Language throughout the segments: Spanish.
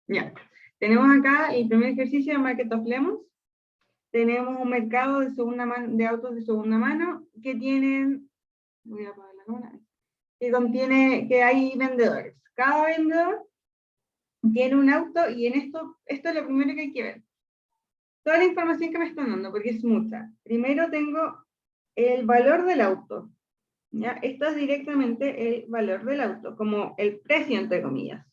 Ya. Tenemos acá el primer ejercicio de Market of Lemons. Tenemos un mercado de segunda mano, de autos de segunda mano que tienen, voy a apagar la cámara, que contiene, que hay vendedores. Cada vendedor tiene un auto y en esto es lo primero que hay que ver. Toda la información que me están dando, porque es mucha. Primero tengo el valor del auto. ¿Ya? Esto es directamente el valor del auto, como el precio, entre comillas.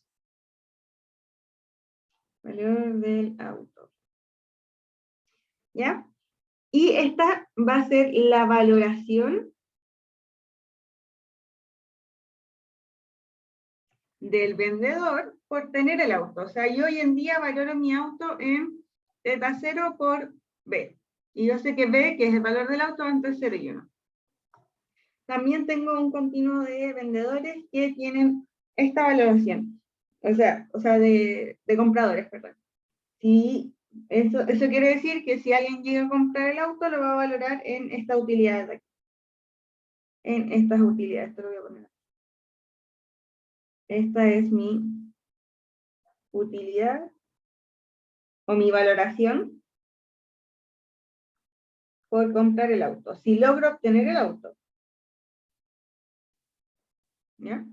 Valor del auto. ¿Ya? Y esta va a ser la valoración del vendedor por tener el auto. O sea, yo hoy en día valoro mi auto en teta 0 por B. Y yo sé que B, que es el valor del auto, va entre 0 y 1. También tengo un continuo de vendedores que tienen esta valoración. O sea de compradores, perdón. Si eso quiere decir que si alguien llega a comprar el auto, lo va a valorar en esta utilidad de aquí. En estas utilidades, esto lo voy a poner. Esta es mi utilidad o mi valoración por comprar el auto. Si logro obtener el auto. ¿Ya?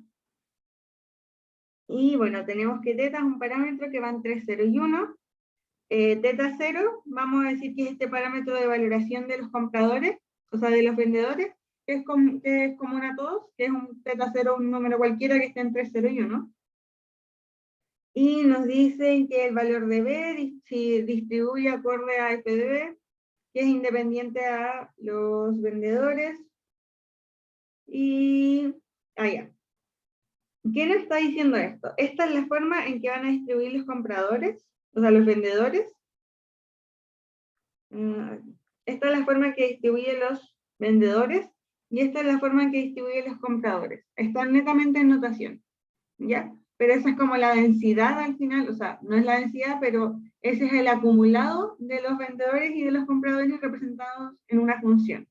Y bueno, tenemos que teta es un parámetro que va entre 0 y 1. Teta 0, vamos a decir que es este parámetro de valoración de los compradores, o sea, de los vendedores, que es común a todos, que es un teta 0, un número cualquiera que esté entre 0 y 1. Y nos dicen que el valor de B si distribuye acorde a F de B, que es independiente a los vendedores. Y allá. ¿Quién está diciendo esto? Esta es la forma en que van a distribuir los compradores, o sea, los vendedores. Esta es la forma en que distribuye los vendedores y esta es la forma en que distribuye los compradores. Están netamente en notación, ¿ya? Pero esa es como la densidad al final, o sea, no es la densidad, pero ese es el acumulado de los vendedores y de los compradores representados en una función,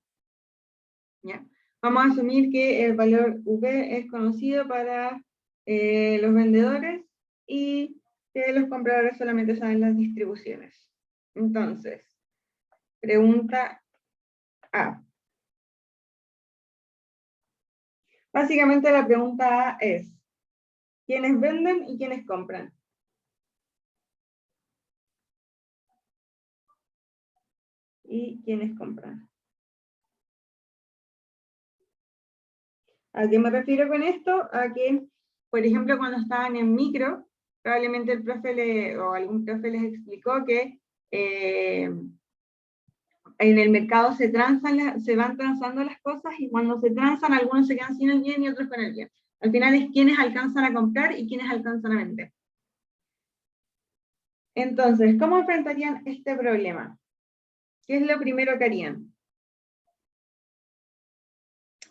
¿ya? Vamos a asumir que el valor V es conocido para los vendedores y que los compradores solamente saben las distribuciones. Entonces, pregunta A. Básicamente la pregunta A es, ¿quiénes venden y quiénes compran? ¿Y quiénes compran? ¿A qué me refiero con esto? A que, por ejemplo, cuando estaban en micro, probablemente el profe o algún profe les explicó que en el mercado se van transando las cosas y cuando se transan, algunos se quedan sin el bien y otros con el bien. Al final es quienes alcanzan a comprar y quienes alcanzan a vender. Entonces, ¿cómo enfrentarían este problema? ¿Qué es lo primero que harían?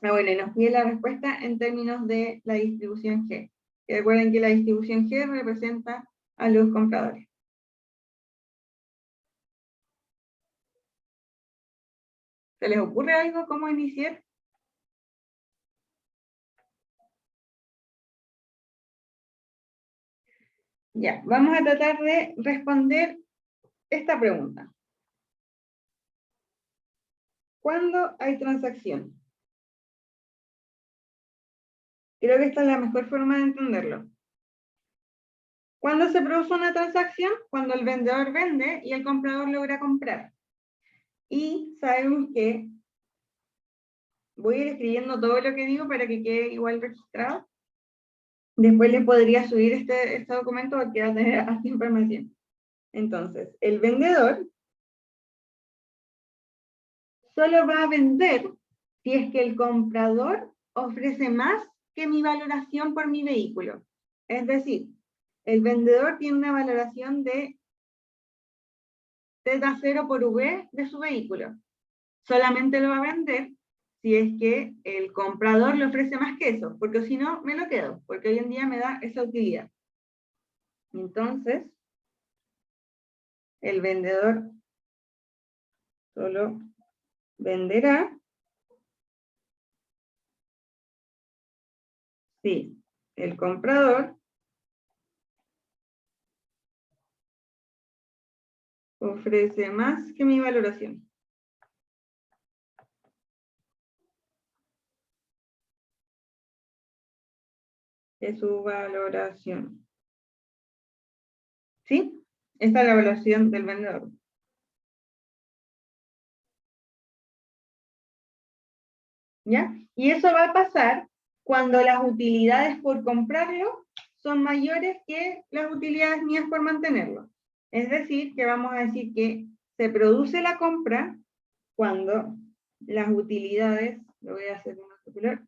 Bueno, y nos pide la respuesta en términos de la distribución G. Que recuerden que la distribución G representa a los compradores. ¿Se les ocurre algo cómo iniciar? Ya, vamos a tratar de responder esta pregunta. ¿Cuándo hay transacción? Creo que esta es la mejor forma de entenderlo. ¿Cuándo se produce una transacción? Cuando el vendedor vende y el comprador logra comprar. Y sabemos que, voy a ir escribiendo todo lo que digo para que quede igual registrado. Después les podría subir este documento porque va a tener esta información. Entonces, el vendedor solo va a vender si es que el comprador ofrece más que mi valoración por mi vehículo. Es decir, el vendedor tiene una valoración de teta 0 por V de su vehículo. Solamente lo va a vender si es que el comprador le ofrece más que eso, porque si no, me lo quedo, porque hoy en día me da esa utilidad. Entonces, el vendedor solo venderá si el comprador ofrece más que mi valoración. De su valoración. ¿Sí? Esta es la evaluación del vendedor. ¿Ya? Y eso va a pasar cuando las utilidades por comprarlo son mayores que las utilidades mías por mantenerlo. Es decir, que vamos a decir que se produce la compra cuando las utilidades, lo voy a hacer en particular,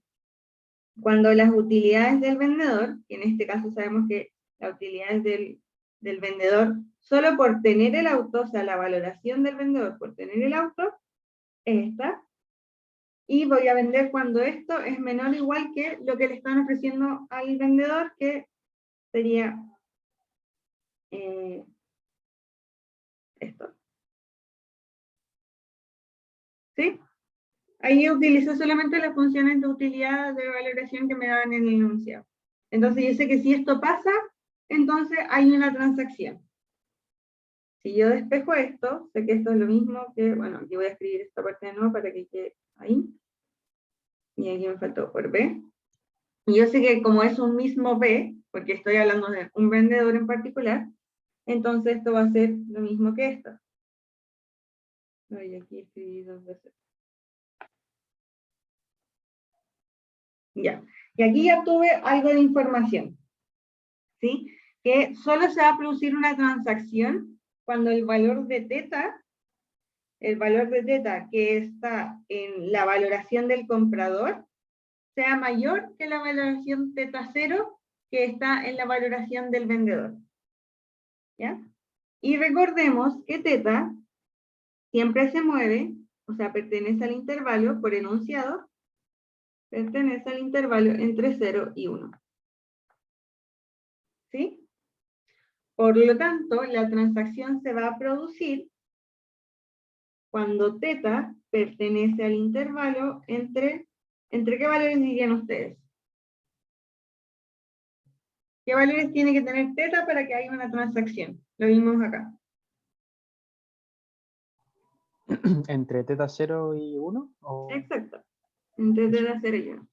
cuando las utilidades del vendedor, que en este caso sabemos que las utilidades del vendedor, solo por tener el auto, o sea, la valoración del vendedor por tener el auto, es esta, y voy a vender cuando esto es menor o igual que lo que le están ofreciendo al vendedor, que sería esto. ¿Sí? Ahí utilizo solamente las funciones de utilidad de valoración que me dan en el enunciado. Entonces yo sé que si esto pasa, entonces hay una transacción. Si yo despejo esto, sé que esto es lo mismo que, bueno, aquí voy a escribir esta parte de nuevo para que quede ahí. Y aquí me faltó por B. Y yo sé que como es un mismo B, porque estoy hablando de un vendedor en particular, entonces esto va a ser lo mismo que esto. Voy aquí a escribir 2 veces. Ya. Y aquí ya tuve algo de información. ¿Sí? Que solo se va a producir una transacción cuando el valor de teta que está en la valoración del comprador sea mayor que la valoración teta 0 que está en la valoración del vendedor. ¿Ya? Y recordemos que teta siempre se mueve, o sea, pertenece al intervalo por enunciado, pertenece al intervalo entre 0 y 1. ¿Sí? Por lo tanto, la transacción se va a producir cuando teta pertenece al intervalo ¿entre qué valores dirían ustedes? ¿Qué valores tiene que tener teta para que haya una transacción? Lo vimos acá. ¿Entre teta 0 y 1? ¿O... Exacto. Entre teta 0 y 1.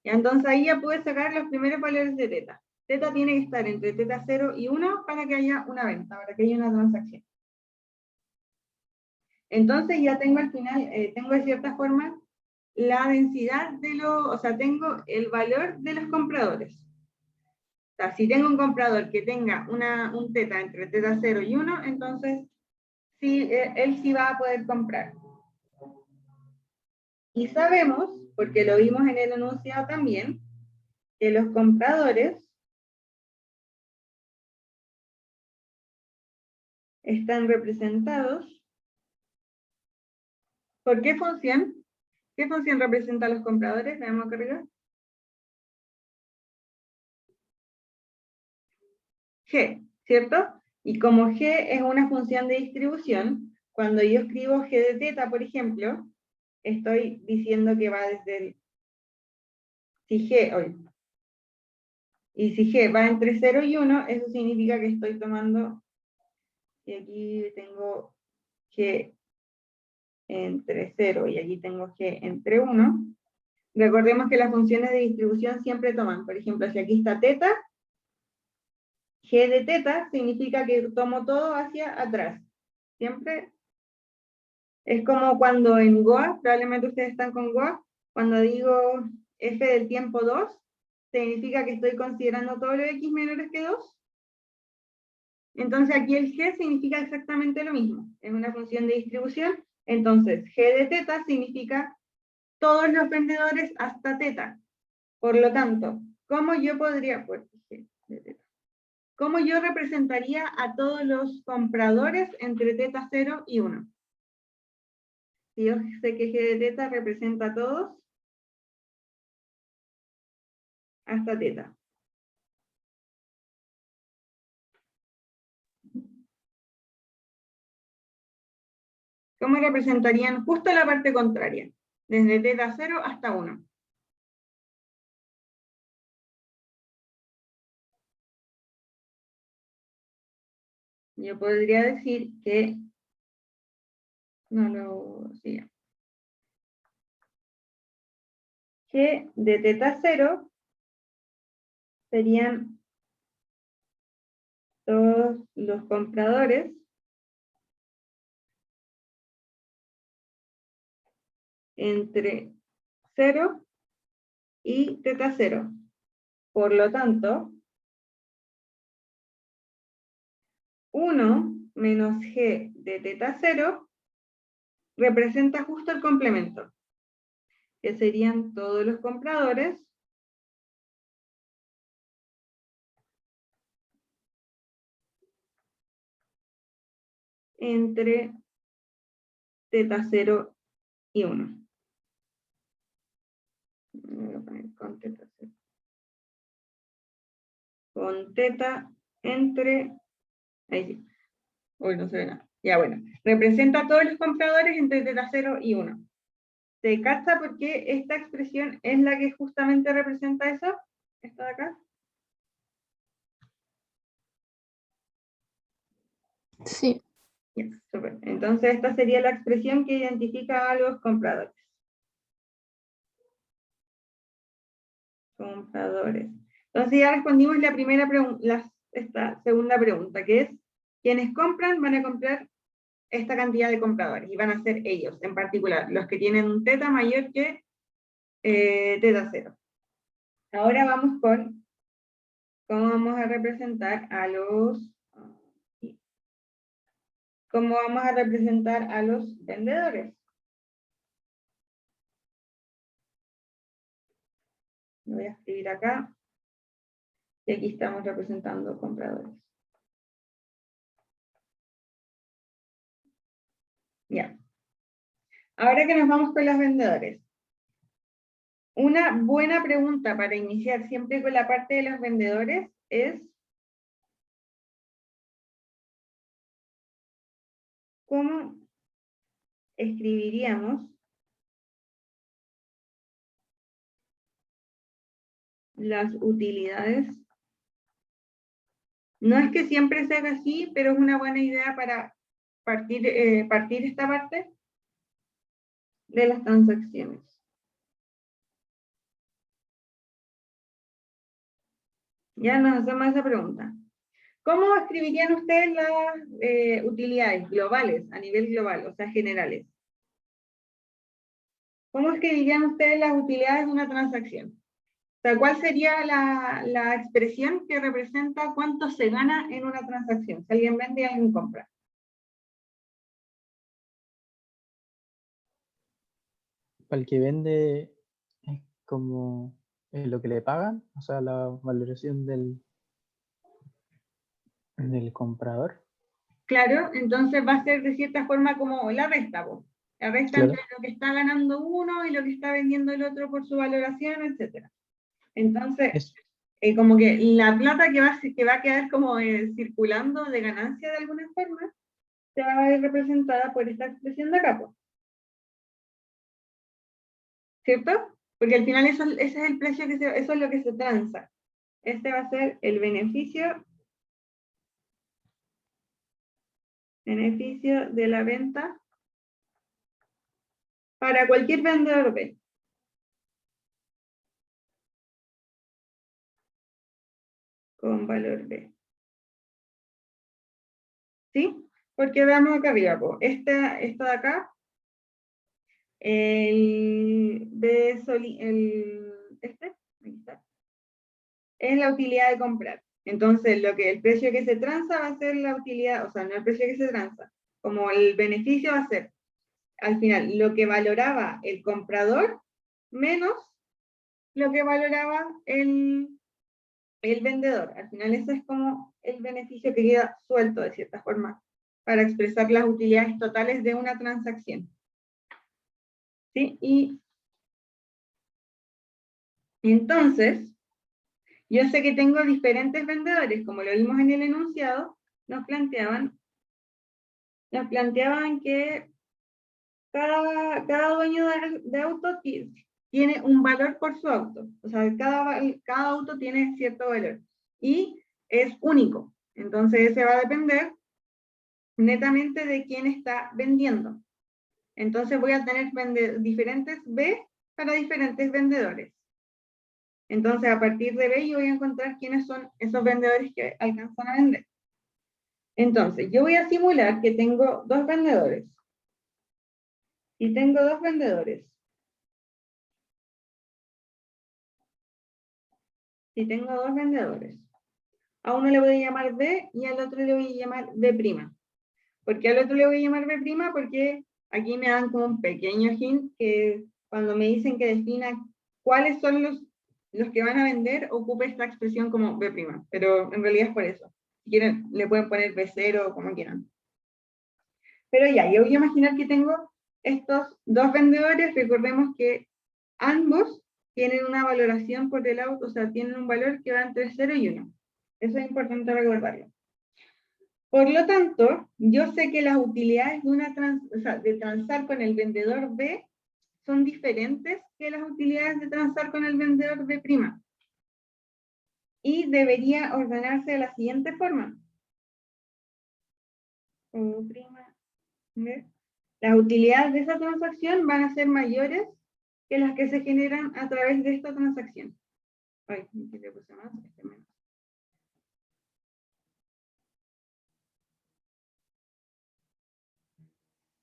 Y entonces ahí ya puedes sacar los primeros valores de teta. Teta tiene que estar entre teta 0 y 1 para que haya una venta, para que haya una transacción. Entonces ya tengo al final, tengo de cierta forma la densidad o sea, tengo el valor de los compradores. O sea, si tengo un comprador que tenga un teta entre teta 0 y 1, entonces sí, él sí va a poder comprar. Y sabemos, porque lo vimos en el enunciado también, que los compradores están representados ¿por qué función? ¿Qué función representa a los compradores? Veamos acá arriba. G, ¿cierto? Y como G es una función de distribución, cuando yo escribo G de teta, por ejemplo, estoy diciendo que va desde el... Si G, y si G va entre 0 y 1, eso significa que estoy tomando, y aquí tengo G entre 0 y aquí tengo G entre 1. Recordemos que las funciones de distribución siempre toman, por ejemplo, si aquí está teta, G de teta significa que tomo todo hacia atrás. Siempre es como cuando en Goa, probablemente ustedes están con Goa, cuando digo f del tiempo 2, significa que estoy considerando todo lo x menores que 2. Entonces aquí el g significa exactamente lo mismo. Es una función de distribución. Entonces g de teta significa todos los vendedores hasta teta. Por lo tanto, ¿cómo yo podría... Pues, g de teta. ¿Cómo yo representaría a todos los compradores entre teta 0 y 1? Si yo sé que G de teta representa a todos hasta teta. ¿Cómo representarían justo la parte contraria? Desde teta 0 hasta 1. Yo podría decir que no lo sigan. G de teta 0 serían todos los compradores entre 0 y teta 0. Por lo tanto, 1 menos G de teta 0 representa justo el complemento, que serían todos los compradores entre teta 0 y 1. Voy a poner con teta 0. Con teta entre... Ahí sí. Uy, no se ve nada. Ya, bueno. Representa a todos los compradores entre teta 0 y 1. ¿Se capta por qué esta expresión es la que justamente representa eso? ¿Esta de acá? Sí. Ya, súper. Entonces esta sería la expresión que identifica a los compradores. Compradores. Entonces ya respondimos la primera pregunta, esta segunda pregunta, que es, quienes compran van a comprar esta cantidad de compradores, y van a ser ellos, en particular, los que tienen un teta mayor que teta 0. Ahora vamos con cómo vamos a representar a los... ¿Cómo vamos a representar a los vendedores? Lo voy a escribir acá. Y aquí estamos representando compradores. Ya. Ahora que nos vamos con los vendedores. Una buena pregunta para iniciar siempre con la parte de los vendedores es ¿cómo escribiríamos las utilidades? No es que siempre se haga así, pero es una buena idea para partir esta parte de las transacciones. Ya nos hacemos esa pregunta. ¿Cómo escribirían ustedes las utilidades globales, a nivel global, o sea, generales? ¿Cómo escribirían ustedes las utilidades de una transacción? O sea, ¿cuál sería la expresión que representa cuánto se gana en una transacción? Si alguien vende y alguien compra. Para el que vende es como lo que le pagan, o sea, la valoración del comprador. Claro, entonces va a ser de cierta forma como la resta, po. La resta Claro. entre lo que está ganando uno y lo que está vendiendo el otro por su valoración, etc. Entonces, como que la plata que va a quedar como circulando de ganancia de alguna forma, se va a ver representada por esta expresión de acá, po. ¿Cierto? Porque al final ese es el precio eso es lo que se transa. Este va a ser el beneficio de la venta para cualquier vendedor B. Con valor B. ¿Sí? Porque veamos acá arriba, po. Esta de acá, aquí está, es la utilidad de comprar. Entonces, el precio que se transa va a ser la utilidad, o sea, no el precio que se transa, como el beneficio va a ser, al final, lo que valoraba el comprador menos lo que valoraba el vendedor. Al final, ese es como el beneficio que queda suelto, de cierta forma, para expresar las utilidades totales de una transacción. ¿Sí? Y entonces, yo sé que tengo diferentes vendedores, como lo vimos en el enunciado, nos planteaban que cada dueño de auto tiene un valor por su auto. O sea, cada auto tiene cierto valor. Y es único. Entonces, ese va a depender netamente de quién está vendiendo. Entonces voy a tener diferentes B para diferentes vendedores. Entonces, a partir de B, yo voy a encontrar quiénes son esos vendedores que alcanzan a vender. Entonces, yo voy a simular que tengo dos vendedores. Y tengo dos vendedores. Si tengo dos vendedores, a uno le voy a llamar B y al otro le voy a llamar B'. ¿Por qué al otro le voy a llamar B'? Porque aquí me dan como un pequeño hint que cuando me dicen que defina cuáles son los que van a vender, ocupe esta expresión como B', pero en realidad es por eso. Si quieren, le pueden poner B0 o como quieran. Pero ya, yo voy a imaginar que tengo estos dos vendedores. Recordemos que ambos tienen una valoración por el auto, o sea, tienen un valor que va entre 0 y 1. Eso es importante recordarlo. Por lo tanto, yo sé que las utilidades de transar con el vendedor B son diferentes que las utilidades de transar con el vendedor B'. Y debería ordenarse de la siguiente forma. O', B. Las utilidades de esa transacción van a ser mayores que las que se generan a través de esta transacción. Ay, ¿qué le puse más? Menos.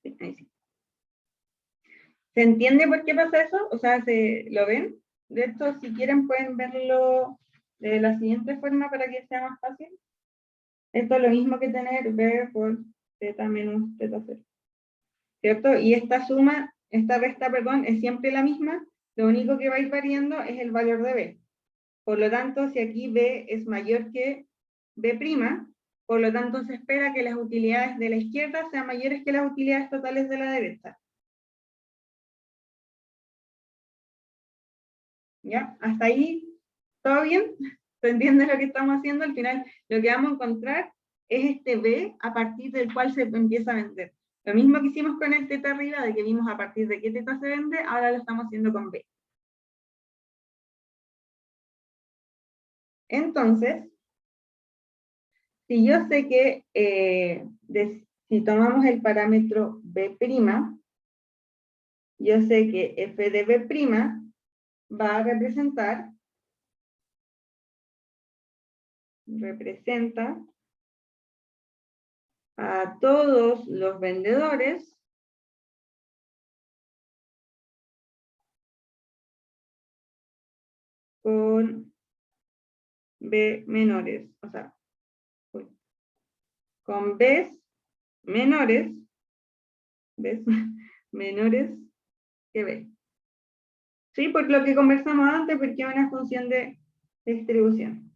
Sí, ahí sí. ¿Se entiende por qué pasa eso? O sea, ¿lo ven? De hecho, si quieren pueden verlo de la siguiente forma para que sea más fácil. Esto es lo mismo que tener B por z menos z0. ¿Cierto? Y esta resta, perdón, es siempre la misma. Lo único que va a ir variando es el valor de B. Por lo tanto, si aquí B es mayor que B', por lo tanto se espera que las utilidades de la izquierda sean mayores que las utilidades totales de la derecha. ¿Ya? ¿Hasta ahí todo bien? ¿Se entiende lo que estamos haciendo? Al final, lo que vamos a encontrar es este B a partir del cual se empieza a vender. Lo mismo que hicimos con el teta arriba, de que vimos a partir de qué teta se vende, ahora lo estamos haciendo con B. Entonces, si yo sé que si tomamos el parámetro B', yo sé que f de B' va a representa a todos los vendedores con B menores, o sea, con B's menores, ¿ves? Menores que B. ¿Sí? Por lo que conversamos antes, porque es una función de distribución.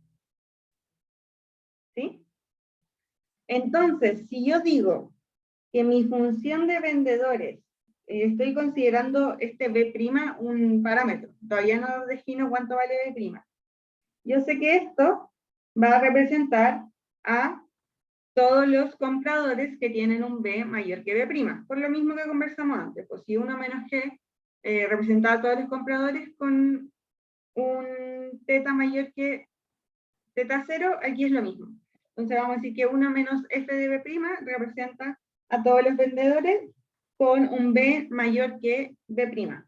¿Sí? Entonces, si yo digo que mi función de vendedores, estoy considerando este B' un parámetro, todavía no defino cuánto vale B'. Yo sé que esto va a representar a todos los compradores que tienen un B mayor que B', por lo mismo que conversamos antes, pues si 1 menos G representa a todos los compradores con un teta mayor que teta 0, aquí es lo mismo. Entonces vamos a decir que 1 menos F de B' representa a todos los vendedores con un B mayor que B'.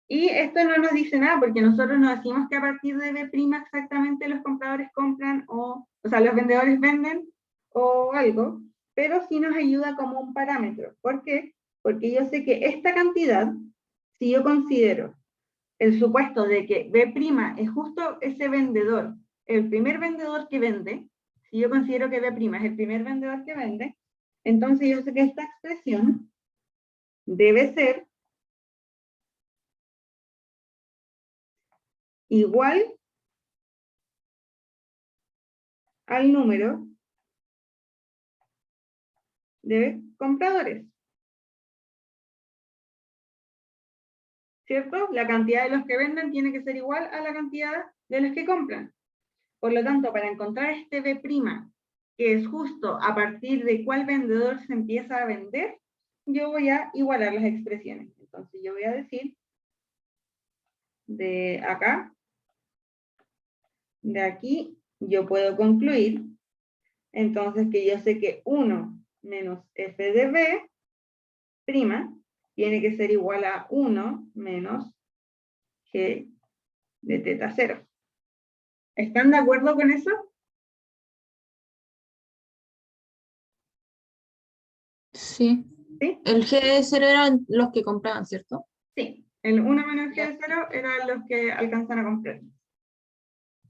Y esto no nos dice nada, porque nosotros nos decimos que a partir de B' exactamente los compradores compran, o sea, los vendedores venden o algo, pero sí nos ayuda como un parámetro. ¿Por qué? Porque yo sé que esta cantidad, si yo considero el supuesto de que B' es justo ese vendedor, el primer vendedor que vende, si yo considero que B' es el primer vendedor que vende, entonces yo sé que esta expresión debe ser igual al número de compradores. ¿Cierto? La cantidad de los que venden tiene que ser igual a la cantidad de los que compran. Por lo tanto, para encontrar este B', que es justo a partir de cuál vendedor se empieza a vender, yo voy a igualar las expresiones. Entonces yo voy a decir de acá, de aquí, yo puedo concluir entonces que yo sé que 1 menos f de b tiene que ser igual a 1 menos G de teta 0. ¿Están de acuerdo con eso? Sí. ¿Sí? El G de 0 eran los que compraban, ¿cierto? Sí. El 1 menos G de 0 eran los que alcanzan a comprar.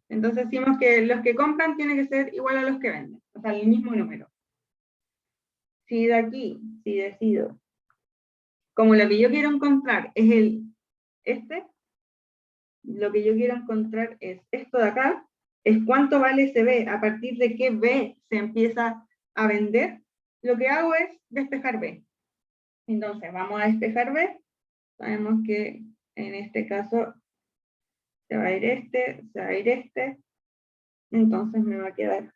Entonces decimos que los que compran tienen que ser igual a los que venden. O sea, el mismo número. Si de aquí, si decido, como lo que yo quiero encontrar es lo que yo quiero encontrar es esto de acá, es cuánto vale ese B, a partir de qué B se empieza a vender, lo que hago es despejar B. Entonces, vamos a despejar B, sabemos que en este caso se va a ir se va a ir entonces me va a quedar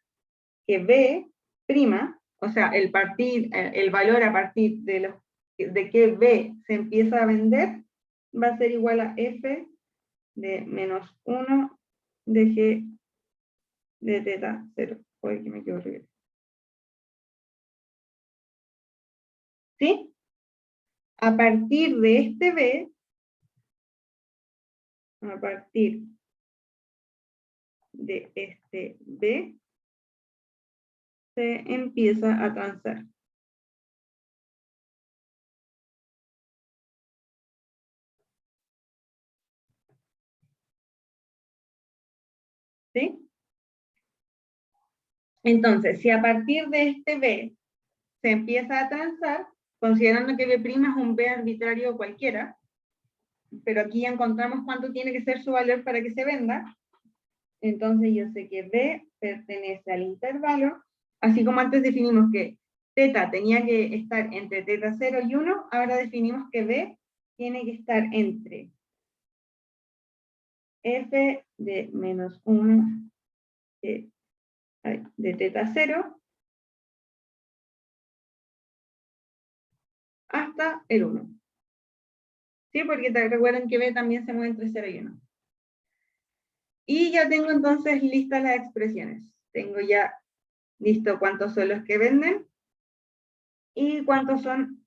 que B', o sea, el valor a partir de que B se empieza a vender, va a ser igual a F de menos 1 de G de teta 0. Uy, que me quedo horrible. ¿Sí? A partir de este B, a partir de este B, se empieza a transar. ¿Sí? Entonces, si a partir de este B se empieza a transar, considerando que B' es un B arbitrario cualquiera, pero aquí ya encontramos cuánto tiene que ser su valor para que se venda, entonces yo sé que B pertenece al intervalo, así como antes definimos que teta tenía que estar entre teta 0 y 1, ahora definimos que B tiene que estar entre F de menos 1 de teta 0 hasta el 1. ¿Sí? Porque recuerden que B también se mueve entre 0 y 1. Y ya tengo entonces listas las expresiones. Tengo ya listo cuántos son los que venden y cuántos son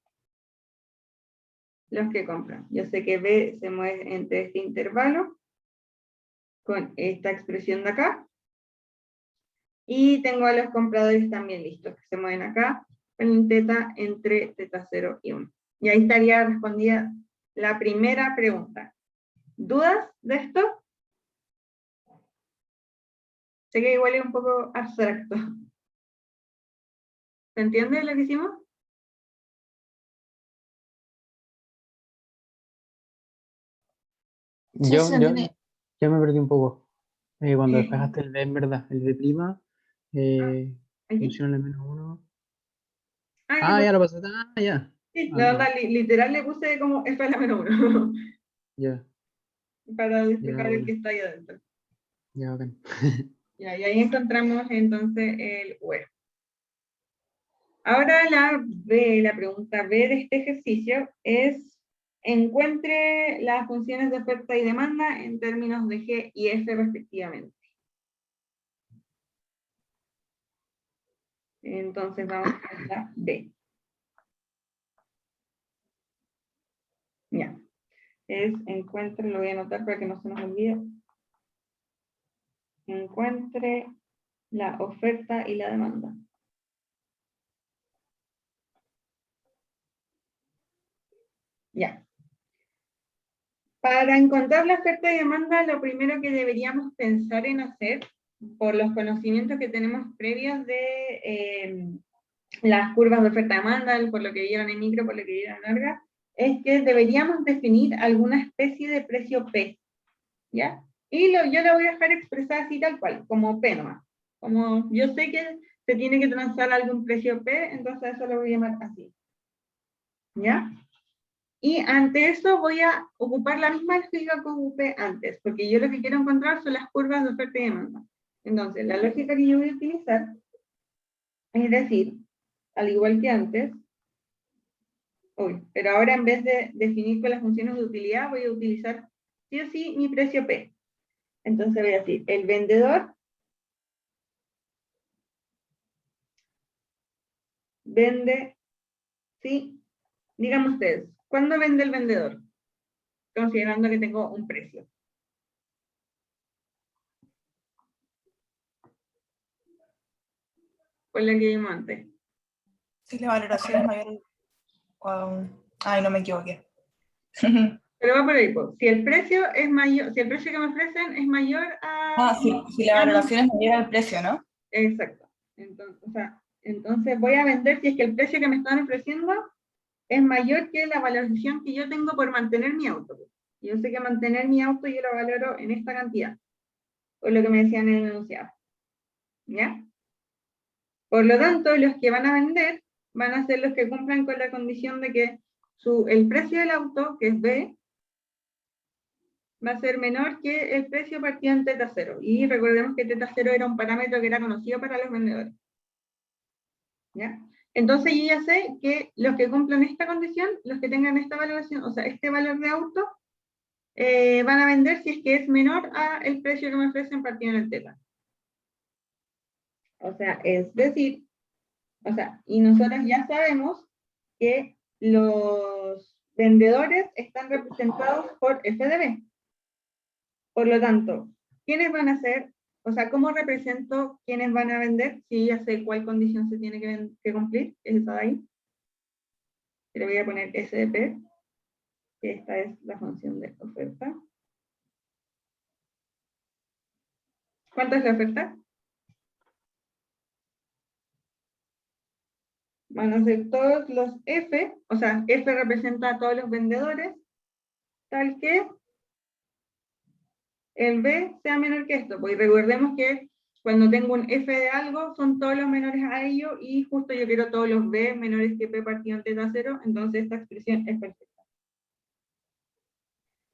los que compran. Yo sé que B se mueve entre este intervalo con esta expresión de acá. Y tengo a los compradores también listos, que se mueven acá con teta entre teta 0 y 1. Y ahí estaría respondida la primera pregunta. ¿Dudas de esto? Sé que igual es un poco abstracto. ¿Se entiende lo que hicimos? Sí, se entiende. Yo me perdí un poco. Cuando Eh, despejaste el B, en verdad, el B', ¿Aquí? funciona el menos uno. Ah, ya, Ah, pues, ya lo pasé. Ah, ya. sí, Ah, la ya. verdad, literal le puse como F a la menos 1 Ya, para ya, despejar el que bueno. está ahí adentro. Ya, ok. Ya, y ahí encontramos entonces el web. Ahora la pregunta B de este ejercicio es: encuentre las funciones de oferta y demanda en términos de G y F respectivamente. Entonces vamos a la B. Ya. Encuentre, lo voy a anotar para que no se nos olvide. Encuentre la oferta y la demanda. Ya. Para encontrar la oferta y demanda, lo primero que deberíamos pensar en hacer, por los conocimientos que tenemos previos de las curvas de oferta-demanda, por lo que vieron en micro, por lo que vieron en larga, es que deberíamos definir alguna especie de precio P, ¿ya? Y yo lo voy a dejar expresar así tal cual, como P nomás. Como yo sé que se tiene que transar algún precio P, entonces eso lo voy a llamar así, ¿ya? Y ante eso voy a ocupar la misma lógica que ocupé antes, porque yo lo que quiero encontrar son las curvas de oferta y demanda. Entonces, la lógica que yo voy a utilizar es decir, al igual que antes, pero ahora en vez de definir con las funciones de utilidad, voy a utilizar sí o sí mi precio P. Entonces voy a decir, el vendedor vende si Díganme ustedes, ¿cuándo vende el vendedor? Considerando que tengo un precio. Con la que vimos antes. Si la valoración es mayor. Ay, no me equivoqué. Pero va por ahí, pues. Si el precio es mayor, si el precio que me ofrecen es mayor a... Si la valoración es mayor al precio, ¿no? Exacto. Entonces voy a vender si es que el precio que me están ofreciendo es mayor que la valorización que yo tengo por mantener mi auto. Yo sé que mantener mi auto yo lo valoro en esta cantidad, por lo que me decían en el enunciado. ¿Ya? Por lo tanto, los que van a vender van a ser los que cumplan con la condición de que el precio del auto, que es B, va a ser menor que el precio partido en teta 0. Y recordemos que teta 0 era un parámetro que era conocido para los vendedores. ¿Ya? Entonces yo ya sé que los que cumplan esta condición, los que tengan esta valoración, o sea, este valor de auto, van a vender si es que es menor al precio que me ofrecen partido en el teta. O sea, es decir, y nosotros ya sabemos que los vendedores están representados por FDB. Por lo tanto, ¿quiénes van a ser? O sea, ¿cómo represento quiénes van a vender? Si ya sé cuál condición se tiene que cumplir, es esa de ahí. Le voy a poner SDP, que esta es la función de oferta. ¿Cuánto es la oferta? Van a ser todos los F, o sea, F representa a todos los vendedores, tal que el B sea menor que esto. Pues recordemos que cuando tengo un F de algo, son todos los menores a ello, y justo yo quiero todos los B menores que P partido en teta 0, entonces esta expresión es perfecta.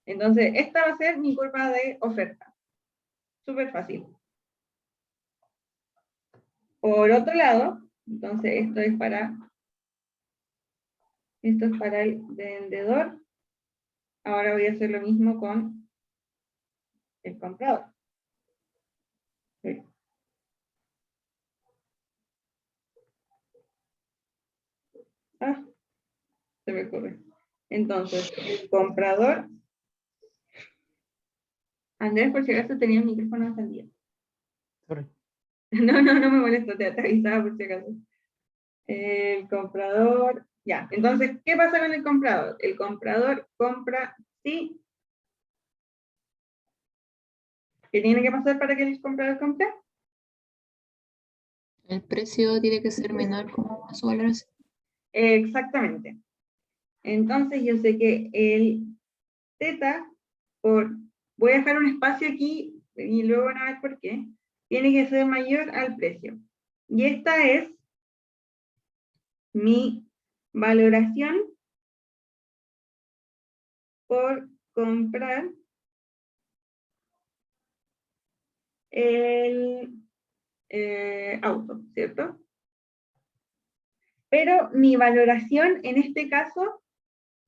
Entonces, esta va a ser mi curva de oferta. Súper fácil. Por otro lado, entonces esto es para el vendedor. Ahora voy a hacer lo mismo con el comprador. Sí. Se me ocurre. Entonces, el comprador. Andrés, por si acaso, tenía el micrófono encendido. Sorry. No me molesto, te avisaba por si acaso. El comprador, ya. Entonces, ¿qué pasa con el comprador? El comprador compra, sí. ¿Qué tiene que pasar para que el comprador compre? El precio tiene que ser menor como su valoración. Exactamente. Entonces, yo sé que el teta, voy a dejar un espacio aquí, y luego van a ver por qué, tiene que ser mayor al precio. Y esta es mi valoración por comprar el auto, ¿cierto? Pero mi valoración en este caso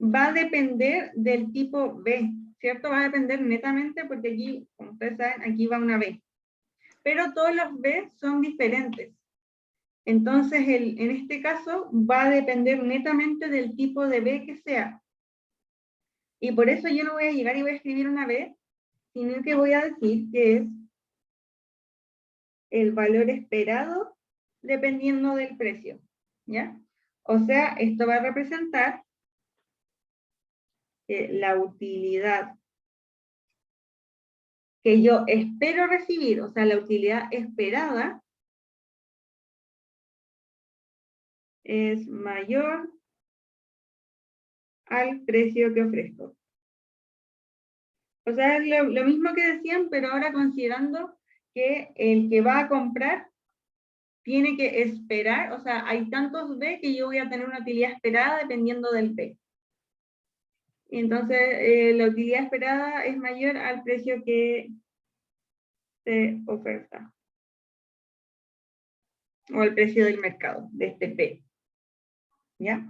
va a depender del tipo B, ¿cierto? Va a depender netamente porque aquí, como ustedes saben, aquí va una B. Pero todos los B son diferentes. Entonces, en este caso, va a depender netamente del tipo de B que sea. Y por eso yo no voy a llegar y voy a escribir una B, sino que voy a decir que es el valor esperado dependiendo del precio, ¿ya? O sea, esto va a representar que la utilidad que yo espero recibir, o sea, la utilidad esperada, es mayor al precio que ofrezco. O sea, es lo mismo que decían, pero ahora considerando que el que va a comprar tiene que esperar, o sea, hay tantos B que yo voy a tener una utilidad esperada dependiendo del B. Entonces, la utilidad esperada es mayor al precio que se oferta. O al precio del mercado, de este P. ¿Ya?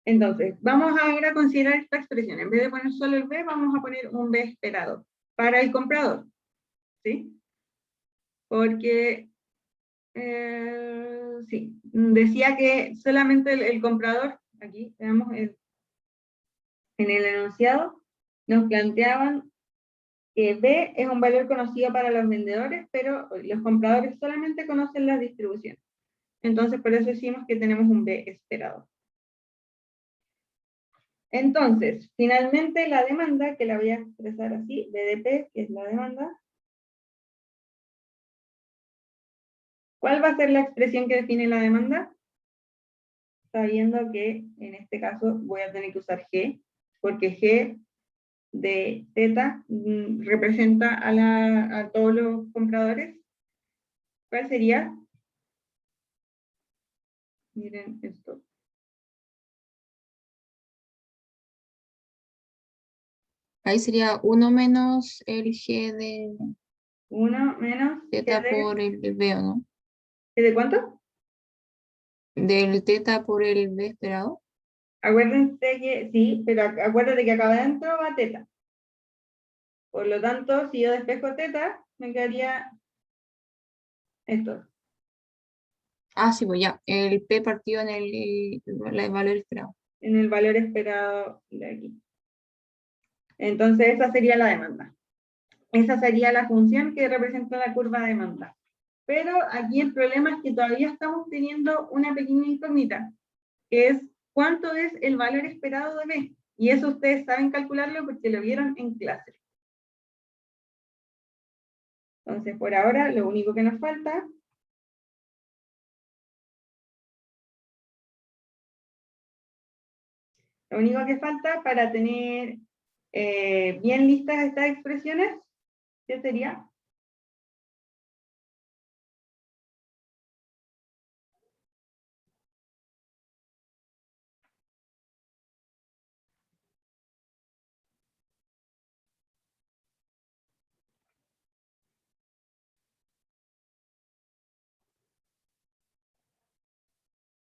Entonces, vamos ahora a considerar esta expresión. En vez de poner solo el B, vamos a poner un B esperado para el comprador. ¿Sí? Porque, sí, decía que solamente el comprador, aquí veamos en el enunciado, nos planteaban que B es un valor conocido para los vendedores, pero los compradores solamente conocen las distribuciones. Entonces, por eso decimos que tenemos un B esperado. Entonces, finalmente la demanda, que la voy a expresar así, BDP, que es la demanda. ¿Cuál va a ser la expresión que define la demanda? Sabiendo que en este caso voy a tener que usar G, porque G de teta representa a todos los compradores. ¿Cuál sería? Miren esto. Ahí sería 1 menos el G de 1 menos teta G por el B, ¿o no? ¿de cuánto? Del teta por el B esperado. Acuérdense que, sí, pero acuérdate que acá adentro va teta. Por lo tanto, si yo despejo teta, me quedaría esto. Ah, sí, pues ya. El P partido en el valor esperado. En el valor esperado de aquí. Entonces, esa sería la demanda. Esa sería la función que representa la curva de demanda. Pero aquí el problema es que todavía estamos teniendo una pequeña incógnita, que es cuánto es el valor esperado de B. Y eso ustedes saben calcularlo porque lo vieron en clase. Entonces, por ahora, lo único que nos falta lo único que falta para tener bien listas estas expresiones, ¿qué sería?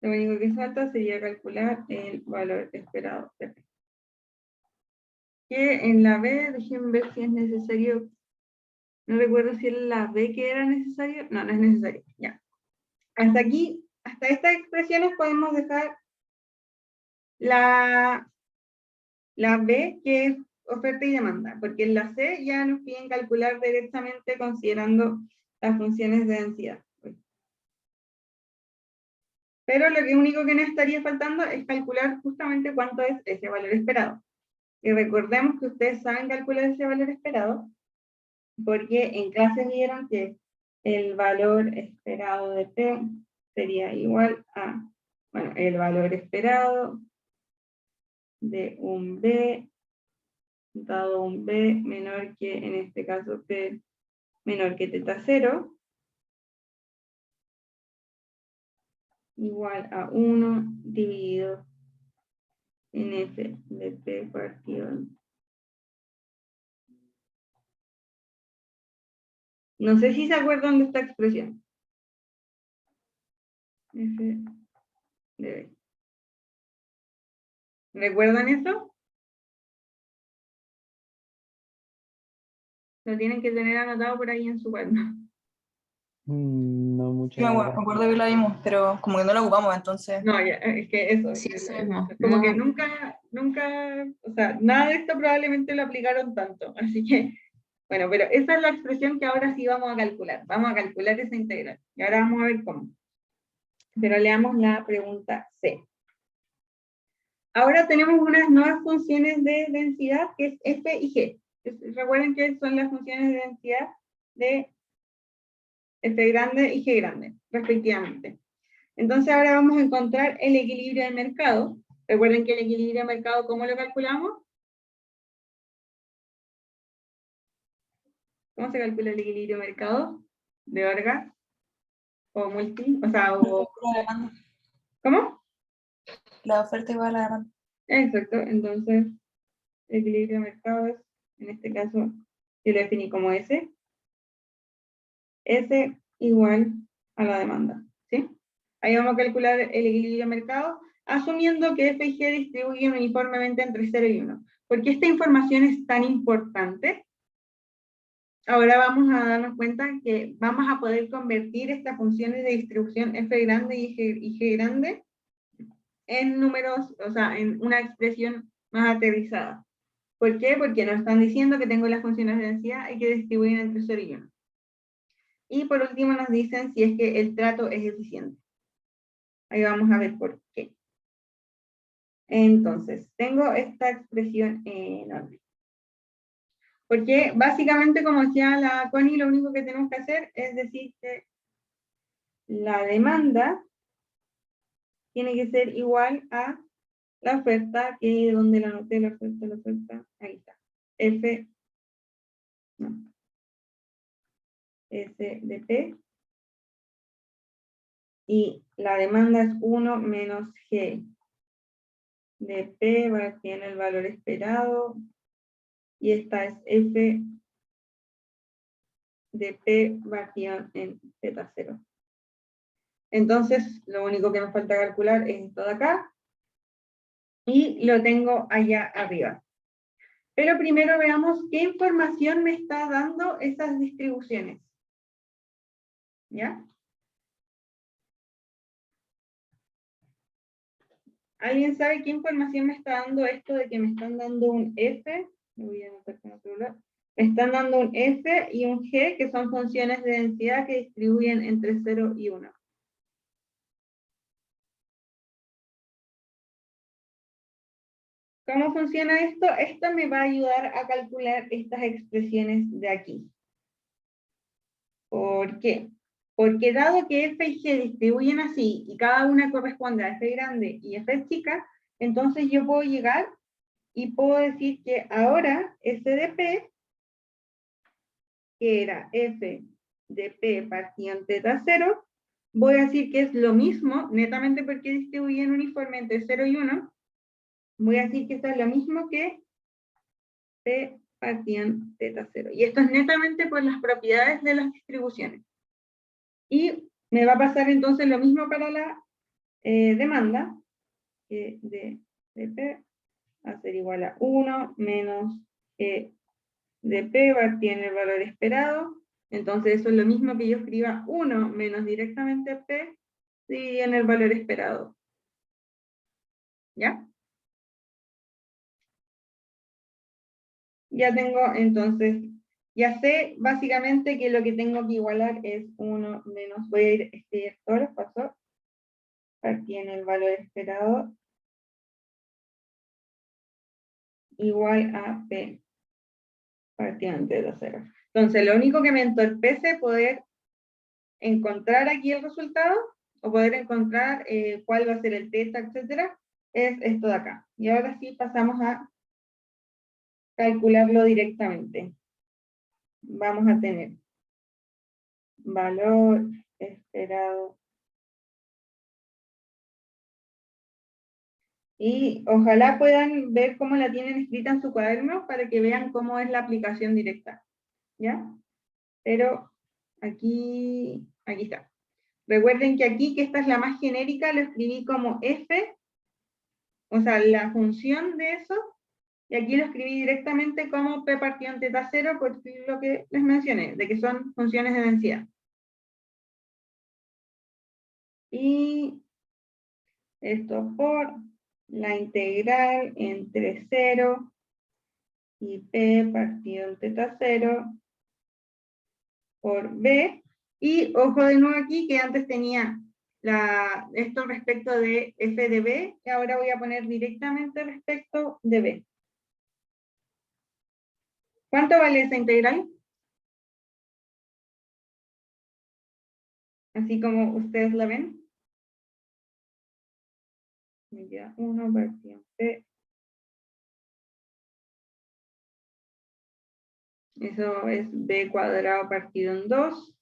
Lo único que falta sería calcular el valor esperado de P. Que en la B, déjenme ver si es necesario. No recuerdo si en la B que era necesario. No, no es necesario. Ya. Hasta aquí, hasta estas expresiones podemos dejar la B, que es oferta y demanda, porque en la C ya nos piden calcular directamente considerando las funciones de densidad. Pero lo único que nos estaría faltando es calcular justamente cuánto es ese valor esperado. Y recordemos que ustedes saben calcular ese valor esperado, porque en clase vieron que el valor esperado de P sería igual a, bueno, el valor esperado de un B, dado un B menor que, en este caso, P menor que teta 0, igual a 1 dividido en F de P partido en. No sé si se acuerdan de esta expresión. F de B. ¿Recuerdan eso? Lo tienen que tener anotado por ahí en su cuaderno. No mucho, Sí, la me verdad. acuerdo que la vimos, pero como que no la ocupamos, entonces. No, ya, es que eso. Sí, eso mismo. Como que No, nunca, o sea, nada de esto probablemente lo aplicaron tanto. Así que, bueno, pero esa es la expresión que ahora sí vamos a calcular. Vamos a calcular esa integral. Y ahora vamos a ver cómo. Pero leamos la pregunta C. Ahora tenemos unas nuevas funciones de densidad, que es F y G. Recuerden que son las funciones de densidad de F grande y G grande, respectivamente. Entonces ahora vamos a encontrar el equilibrio de mercado. Recuerden que el equilibrio de mercado, ¿cómo lo calculamos? ¿Cómo se calcula el equilibrio de mercado? ¿De Orgaz? ¿O multi? O sea, ¿cómo? La oferta igual a la demanda. Exacto, entonces el equilibrio de mercado es, en este caso, yo lo definí como S. S igual a la demanda, ¿sí? Ahí vamos a calcular el equilibrio de mercado, asumiendo que F y G distribuyen uniformemente entre 0 y 1. ¿Por qué esta información es tan importante? Ahora vamos a darnos cuenta que vamos a poder convertir estas funciones de distribución F grande y G grande en números, o sea, en una expresión más aterrizada. ¿Por qué? Porque nos están diciendo que tengo las funciones de densidad y que distribuyen entre 0 y 1. Y por último nos dicen si es que el trato es eficiente. Ahí vamos a ver por qué. Entonces, tengo esta expresión enorme. Porque básicamente, como decía la Connie, lo único que tenemos que hacer es decir que la demanda tiene que ser igual a la oferta, que donde la anoté la oferta, ahí está. F, no, S de P. Y la demanda es 1 menos G de P, tiene el valor esperado. Y esta es F de P partido en Z0. Entonces, lo único que me falta calcular es esto de acá. Y lo tengo allá arriba. Pero primero veamos qué información me está dando esas distribuciones. ¿Ya? ¿Alguien sabe qué información me está dando esto de que me están dando un F? Lo voy a anotar con otro lado. Me están dando un F y un G, que son funciones de densidad que distribuyen entre 0 y 1. ¿Cómo funciona esto? Esto me va a ayudar a calcular estas expresiones de aquí. ¿Por qué? Porque dado que F y G distribuyen así, y cada una corresponde a F grande y F chica, entonces yo puedo llegar y puedo decir que ahora S de P, que era F de P partido en teta 0, voy a decir que es lo mismo, netamente porque distribuyen uniforme entre 0 y 1, voy a decir que esto es lo mismo que P partido en teta 0. Y esto es netamente por las propiedades de las distribuciones. Y me va a pasar entonces lo mismo para la demanda, que de P va a ser igual a 1 menos G de P partido en el valor esperado. Entonces eso es lo mismo que yo escriba 1 menos directamente P dividido en el valor esperado. ¿Ya? Ya tengo entonces, ya sé básicamente que lo que tengo que igualar es 1 menos, voy a ir a escribir todos los pasos, partido en el valor esperado, igual a P partido entre 2 ceros. Entonces, lo único que me entorpece poder encontrar aquí el resultado, o poder encontrar cuál va a ser el teta, etcétera, es esto de acá. Y ahora sí pasamos a calcularlo directamente. Vamos a tener valor esperado. Y ojalá puedan ver cómo la tienen escrita en su cuaderno para que vean cómo es la aplicación directa. ¿Ya? Pero aquí está. Recuerden que aquí, que esta es la más genérica, lo escribí como F, o sea, la función de eso, y aquí lo escribí directamente como P partido en teta 0, por lo que les mencioné, de que son funciones de densidad. Y esto por la integral entre 0 y P partido en teta 0 por B. Y ojo de nuevo aquí, que antes tenía esto respecto de F de B, y ahora voy a poner directamente respecto de B. ¿Cuánto vale esa integral? Así como ustedes la ven. Ya, 1 partido P. Eso es B cuadrado partido en 2.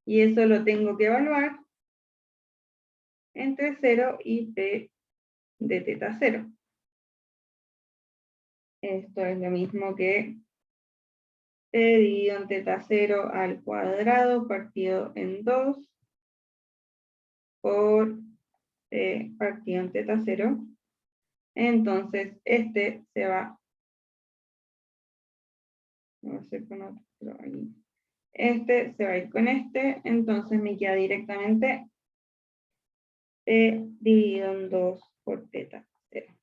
Y eso lo tengo que evaluar entre 0 y P de teta 0. Esto es lo mismo que P dividido en teta 0 al cuadrado partido en 2 por P partido en teta 0. Entonces, este se va a hacer con otro ahí. Este se va a ir con este, entonces me queda directamente P dividido en 2 por teta 0.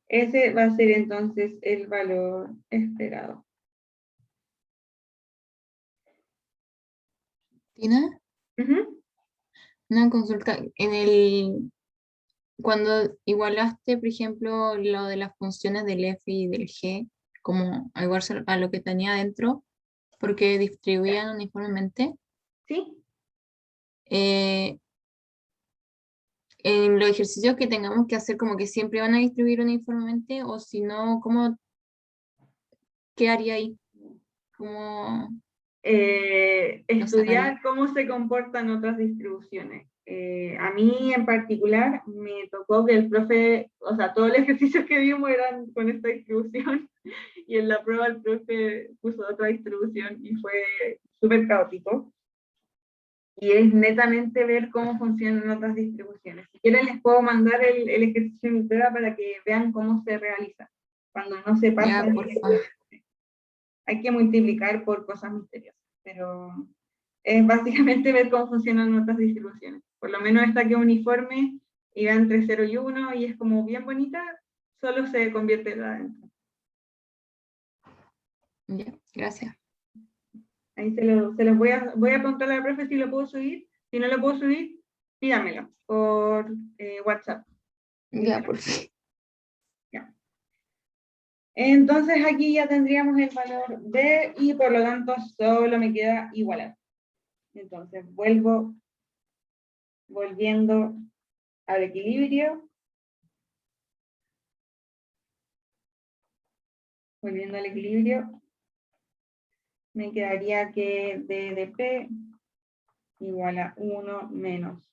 Ese va a ser entonces el valor esperado. ¿Tina? Ujú. Una consulta. Cuando igualaste, por ejemplo, lo de las funciones del f y del g, como a igualarse a lo que tenía adentro, porque distribuían uniformemente, ¿Sí? eh, en los ejercicios que tengamos que hacer, como que siempre van a distribuir uniformemente, o si no, ¿qué haría ahí? ¿Cómo lo sacaría? Estudiar cómo se comportan otras distribuciones. A mí en particular me tocó que el profe, o sea, todos los ejercicios que vimos eran con esta distribución y en la prueba el profe puso otra distribución y fue súper caótico. Y es netamente ver cómo funcionan otras distribuciones. Si quieren les puedo mandar el ejercicio en mi prueba para que vean cómo se realiza. Cuando no se pasa, Ya, porfa. hay que multiplicar por cosas misteriosas, pero es básicamente ver cómo funcionan otras distribuciones. Por lo menos esta que es uniforme y va entre 0 y 1 y es como bien bonita, solo se convierte en adentro. Ya, gracias. Ahí se los voy a preguntar a la profe si lo puedo subir. Si no lo puedo subir, pídamelo por WhatsApp. Ya, porfa. Ya. Entonces aquí ya tendríamos el valor de y por lo tanto solo me queda igualar. Entonces volviendo al equilibrio. Volviendo al equilibrio, me quedaría que d de p igual a 1 menos.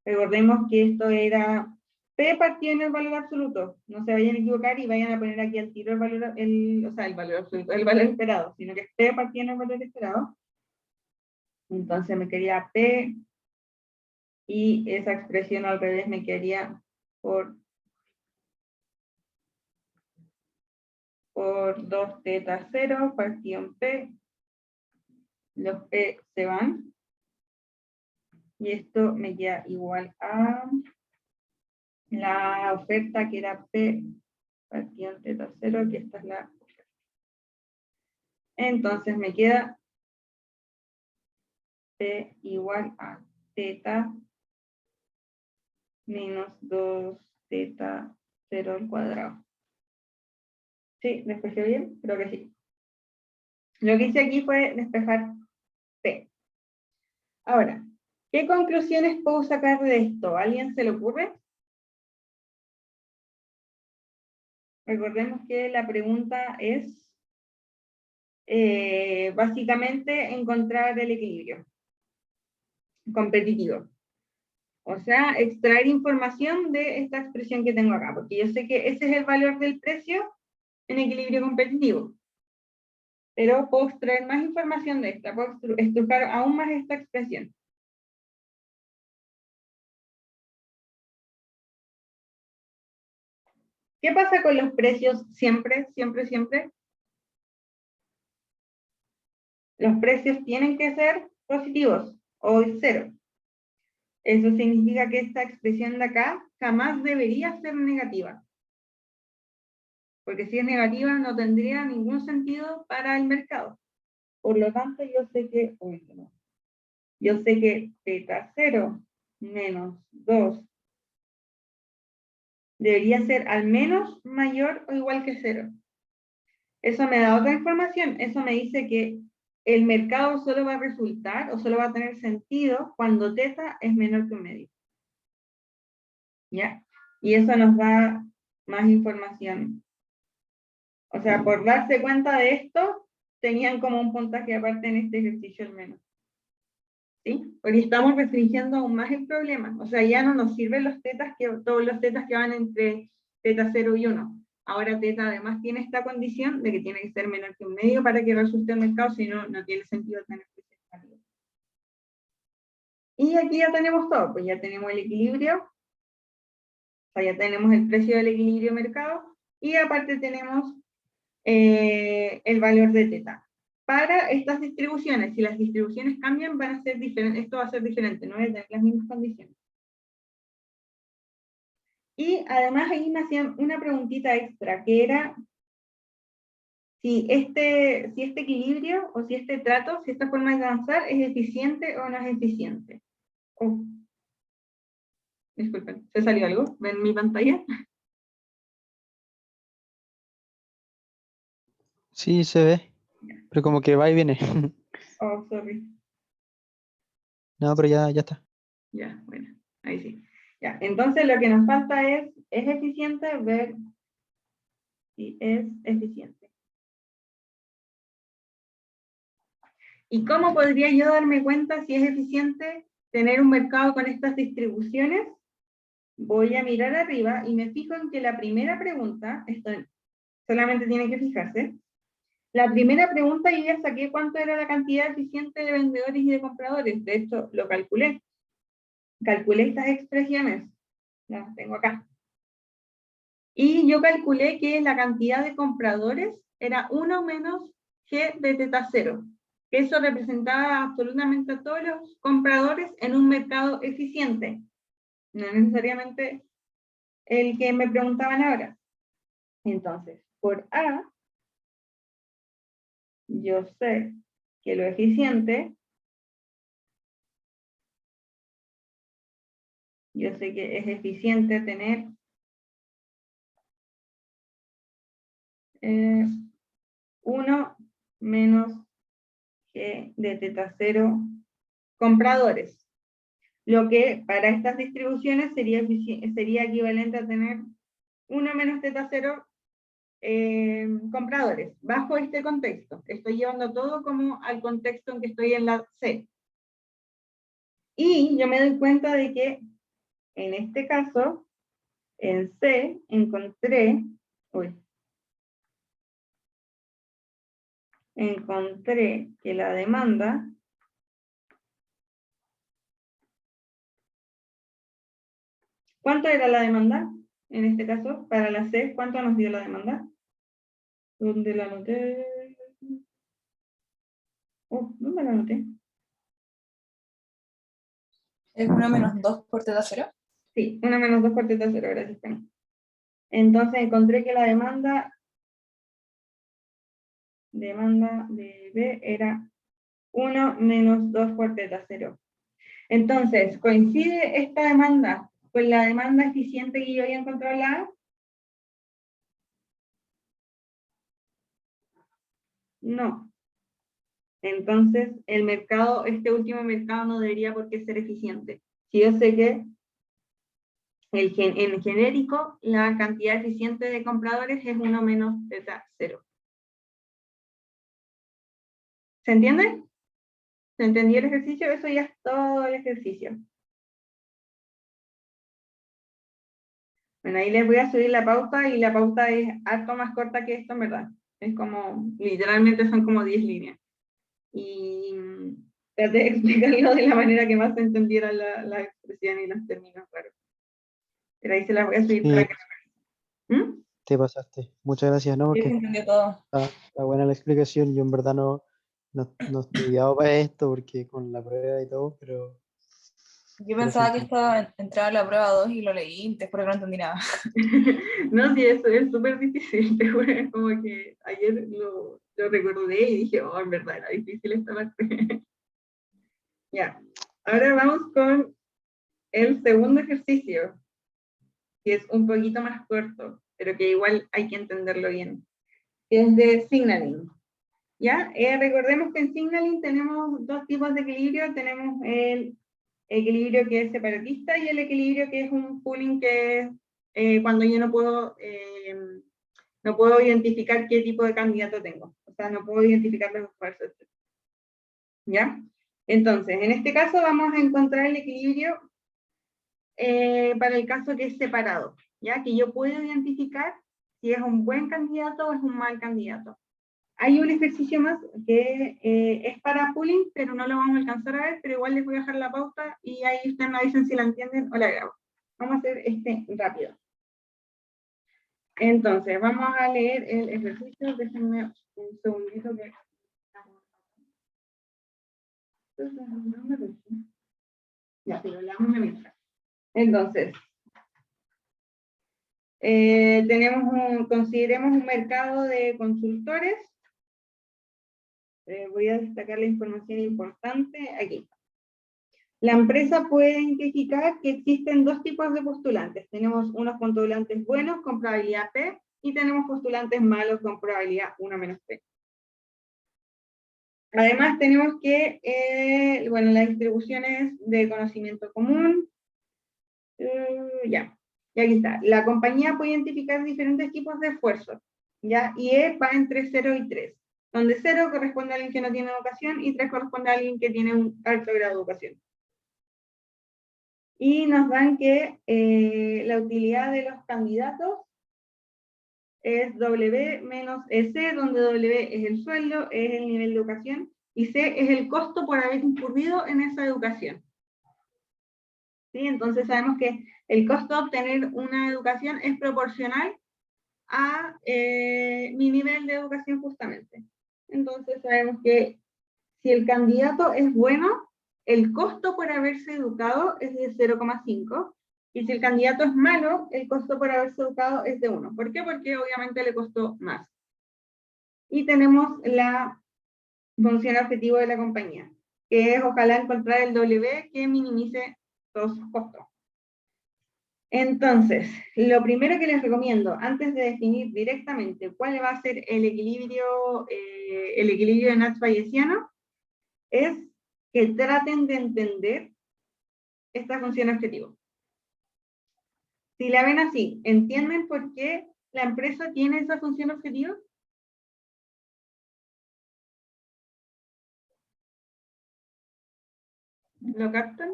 Recordemos que esto era p partido en el valor absoluto. No se vayan a equivocar y vayan a poner aquí al tiro el valor, o sea, el valor absoluto, el valor esperado, sino que es p partido en el valor esperado. Entonces me quedaría p y esa expresión al revés me quedaría por 2 teta 0 partido en p. Los p se van. Y esto me queda igual a la oferta que era P partido en teta 0, que esta es la oferta. Entonces me queda P igual a teta menos 2 teta 0 al cuadrado. ¿Sí? ¿Despejé bien? Creo que sí. Lo que hice aquí fue despejar P. Ahora, ¿qué conclusiones puedo sacar de esto? ¿A alguien se le ocurre? Recordemos que la pregunta es básicamente encontrar el equilibrio competitivo. O sea, extraer información de esta expresión que tengo acá, porque yo sé que ese es el valor del precio en equilibrio competitivo. Pero puedo extraer más información de esta, puedo estrujar aún más esta expresión. ¿Qué pasa con los precios siempre, siempre, siempre? Los precios tienen que ser positivos o cero. Eso significa que esta expresión de acá jamás debería ser negativa. Porque si es negativa no tendría ningún sentido para el mercado. Por lo tanto, yo sé que teta 0 menos 2 debería ser al menos mayor o igual que 0. Eso me da otra información. Eso me dice que el mercado solo va a resultar o solo va a tener sentido cuando teta es menor que un medio. ¿Ya? Y eso nos da más información. O sea, por darse cuenta de esto, tenían como un puntaje aparte en este ejercicio al menos. ¿Sí? Porque estamos restringiendo aún más el problema. O sea, ya no nos sirven todos los tetas que van entre teta 0 y 1. Ahora teta además tiene esta condición de que tiene que ser menor que un medio para que resulte el mercado, si no, no tiene sentido tener precios válidos. Y aquí ya tenemos todo, pues ya tenemos el equilibrio, o sea, ya tenemos el precio del equilibrio mercado, y aparte tenemos el valor de teta. Para estas distribuciones, si las distribuciones cambian, van a ser diferentes, esto va a ser diferente, no va a tener las mismas condiciones. Y además ahí me hacían una preguntita extra, que era si este equilibrio o si este trato, si esta forma de avanzar es eficiente o no es eficiente. Oh, disculpen, ¿se salió algo? ¿Ven mi pantalla? Sí, se ve, pero como que va y viene. Oh, sorry. No, pero ya está. Ya, bueno, ahí sí. Ya, entonces lo que nos falta es eficiente? Ver si es eficiente. ¿Y cómo podría yo darme cuenta si es eficiente tener un mercado con estas distribuciones? Voy a mirar arriba y me fijo en que la primera pregunta, esto solamente tienen que fijarse, la primera pregunta yo ya saqué cuánto era la cantidad eficiente de vendedores y de compradores. De hecho, lo calculé. Calculé estas expresiones. Las tengo acá. Y yo calculé que la cantidad de compradores era 1 menos G de teta 0. Eso representaba absolutamente a todos los compradores en un mercado eficiente. No necesariamente el que me preguntaban ahora. Entonces, por A, yo sé que lo eficiente, yo sé que es eficiente tener 1 menos G de teta 0 compradores. Lo que para estas distribuciones sería equivalente a tener 1 menos teta 0 compradores, bajo este contexto. Estoy llevando todo como al contexto en que estoy en la C. Y yo me doy cuenta de que en este caso, en C, encontré que la demanda ¿cuánto era la demanda? En este caso, para la C, ¿cuánto nos dio la demanda? ¿Dónde la anoté? ¿Dónde la anoté? ¿Es 1 menos 2 por teta 0? Sí, 1 menos 2 por teta 0, gracias, Penny. Entonces encontré que la demanda de B era 1 menos 2 por teta 0. Entonces, ¿coincide esta demanda con la demanda eficiente que yo había encontrado en la A? No. Entonces, el mercado, este último mercado no debería por qué ser eficiente. Si yo sé que en genérico, la cantidad eficiente de compradores es 1 menos teta 0. ¿Se entiende? ¿Se entendió el ejercicio? Eso ya es todo el ejercicio. Bueno, ahí les voy a subir la pauta y la pauta es harto más corta que esto, en verdad. Es como, literalmente son como 10 líneas. Y traté de explicarlo de la manera que más se entendiera la expresión y los términos raros. Pero ahí se las voy a subir para Sí, que... ¿Mm? te pasaste. Muchas gracias, ¿no? Sí, se Porque entendió todo. está buena la explicación. Yo en verdad no he estudiado para esto porque con la prueba y todo, pero Yo se pensaba que entiende. esto entraba a la prueba 2 y lo leí y te juro que no entendí nada. No, sí, eso es súper difícil, te juro, es como que ayer lo recordé y dije, oh, en verdad era difícil esta parte. Ya, ahora vamos con el segundo ejercicio, que es un poquito más corto, pero que igual hay que entenderlo bien, que es de signaling. ¿Ya? Recordemos que en signaling tenemos dos tipos de equilibrio, tenemos el equilibrio que es separatista y el equilibrio que es un pooling que es cuando yo no puedo identificar qué tipo de candidato tengo. O sea, no puedo identificar los esfuerzos. ¿Ya? Entonces, en este caso vamos a encontrar el equilibrio para el caso que es separado, ¿ya? Que yo puedo identificar si es un buen candidato o es un mal candidato. Hay un ejercicio más que es para pooling, pero no lo vamos a alcanzar a ver, pero igual les voy a dejar la pauta y ahí ustedes me dicen si la entienden o la grabo. Vamos a hacer este rápido. Entonces, vamos a leer el ejercicio. Déjenme un segundito que... Ya, pero leamos mientras. Entonces, Consideremos un mercado de consultores. Voy a destacar la información importante aquí. La empresa puede identificar que existen dos tipos de postulantes. Tenemos unos postulantes buenos con probabilidad P y tenemos postulantes malos con probabilidad 1 menos P. Además tenemos que, bueno, las distribuciones de conocimiento común. Ya. Y aquí está. La compañía puede identificar diferentes tipos de esfuerzos, ¿ya? Y E va entre 0 y 3, donde 0 corresponde a alguien que no tiene educación y 3 corresponde a alguien que tiene un alto grado de educación. Y nos dan que la utilidad de los candidatos es W menos EC, donde W es el sueldo, es el nivel de educación, y C es el costo por haber incurrido en esa educación. ¿Sí? Entonces sabemos que el costo de obtener una educación es proporcional a mi nivel de educación justamente. Entonces sabemos que si el candidato es bueno, el costo por haberse educado es de 0,5, y si el candidato es malo, el costo por haberse educado es de 1. ¿Por qué? Porque obviamente le costó más. Y tenemos la función objetivo de la compañía, que es ojalá encontrar el W que minimice todos sus costos. Entonces, lo primero que les recomiendo, antes de definir directamente cuál va a ser el equilibrio de Nash-Bayesiano, es que traten de entender esta función objetivo. Si la ven así, ¿entienden por qué la empresa tiene esa función objetivo? ¿Lo captan?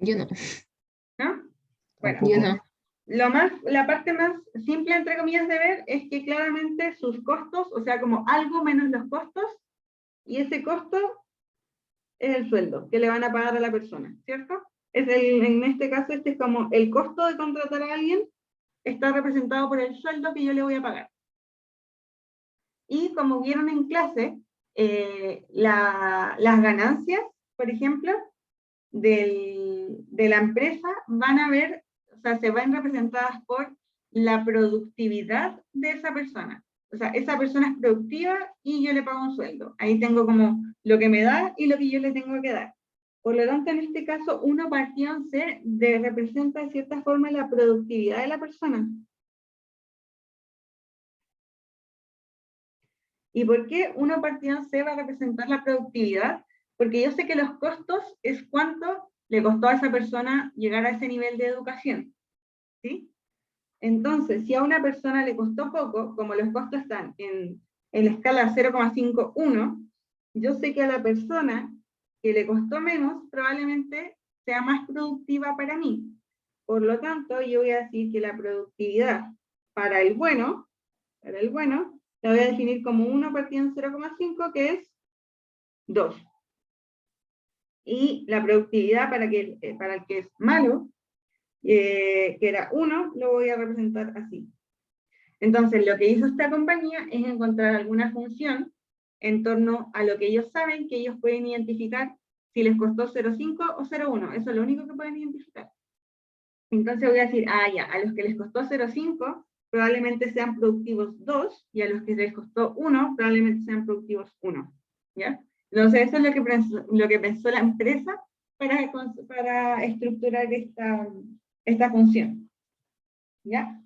Yo no. ¿No? Bueno, Yo no. la parte más simple, entre comillas, de ver es que claramente sus costos, o sea, como algo menos los costos, y ese costo es el sueldo que le van a pagar a la persona, ¿cierto? En este caso, este es como el costo de contratar a alguien está representado por el sueldo que yo le voy a pagar. Y como vieron en clase, las ganancias, por ejemplo, de la empresa van a ver, o sea, se ven representadas por la productividad de esa persona. O sea, esa persona es productiva y yo le pago un sueldo. Ahí tengo como lo que me da y lo que yo le tengo que dar. Por lo tanto, en este caso, 1 partido C representa de cierta forma la productividad de la persona. ¿Y por qué 1 partido C va a representar la productividad? Porque yo sé que los costos es cuánto le costó a esa persona llegar a ese nivel de educación. ¿Sí? Entonces, si a una persona le costó poco, como los costos están en la escala 0,51, yo sé que a la persona que le costó menos probablemente sea más productiva para mí. Por lo tanto, yo voy a decir que la productividad para el bueno, la voy a definir como 1 partido en 0,5, que es 2. Y la productividad para el que es malo, que era 1, lo voy a representar así. Entonces, lo que hizo esta compañía es encontrar alguna función en torno a lo que ellos saben, que ellos pueden identificar si les costó 0,5 o 0,1. Eso es lo único que pueden identificar. Entonces voy a decir, ya, a los que les costó 0,5 probablemente sean productivos 2, y a los que les costó 1 probablemente sean productivos 1. ¿Ya? Entonces eso es lo que pensó la empresa para estructurar esta función. ¿Ya?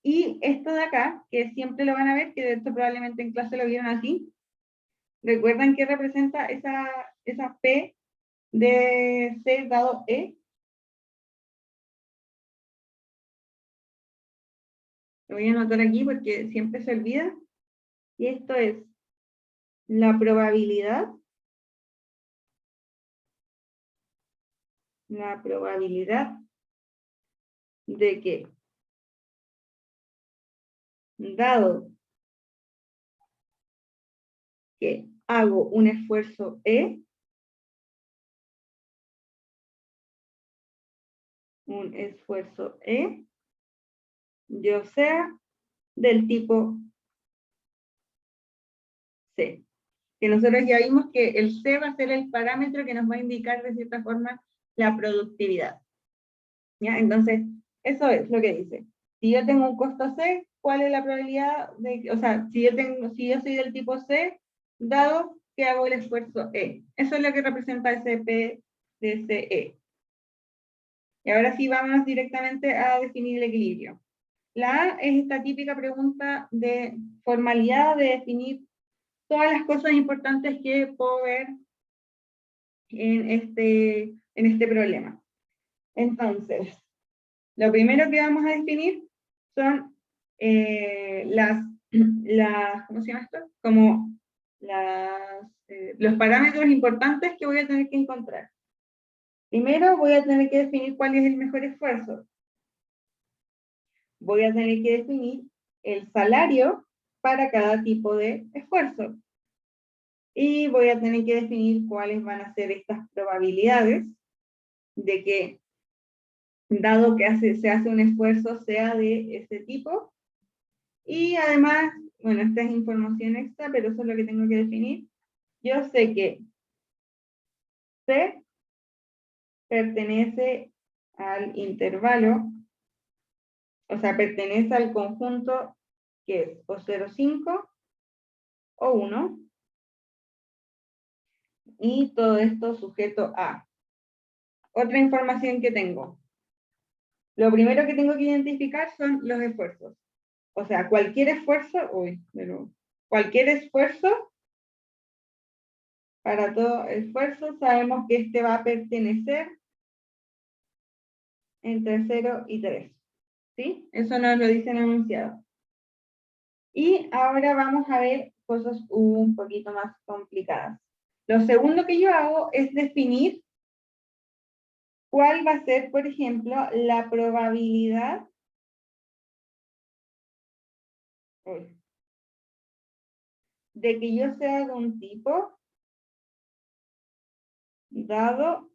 Y esto de acá, que siempre lo van a ver, que de hecho probablemente en clase lo vieron así, ¿recuerdan qué representa esa P de C dado E? Lo voy a anotar aquí porque siempre se olvida. Y esto es la probabilidad de que, dado que hago un esfuerzo E, yo sea del tipo C. Que nosotros ya vimos que el C va a ser el parámetro que nos va a indicar de cierta forma la productividad. ¿Ya? Entonces, eso es lo que dice. Si yo tengo un costo C, ¿cuál es la probabilidad de, o sea, si yo soy del tipo C, dado que hago el esfuerzo E? Eso es lo que representa ese P de CE. Y ahora sí vamos directamente a definir el equilibrio. La A es esta típica pregunta de formalidad de definir todas las cosas importantes que puedo ver en este problema. Entonces, lo primero que vamos a definir son ¿cómo se llama esto? Como los parámetros importantes que voy a tener que encontrar. Primero voy a tener que definir cuál es el mejor esfuerzo. Voy a tener que definir el salario para cada tipo de esfuerzo. Y voy a tener que definir cuáles van a ser estas probabilidades de que, dado que se hace un esfuerzo, sea de ese tipo. Y además, bueno, esta es información extra, pero eso es lo que tengo que definir. Yo sé que C pertenece al intervalo, o sea, pertenece al conjunto que es o 0,5 o 1, y todo esto sujeto a. Otra información que tengo. Lo primero que tengo que identificar son los esfuerzos. O sea, cualquier esfuerzo, cualquier esfuerzo, para todo esfuerzo, sabemos que este va a pertenecer entre 0 y 3. ¿Sí? Eso nos lo dice el enunciado. Y ahora vamos a ver cosas un poquito más complicadas. Lo segundo que yo hago es definir cuál va a ser, por ejemplo, la probabilidad de que yo sea de un tipo, dado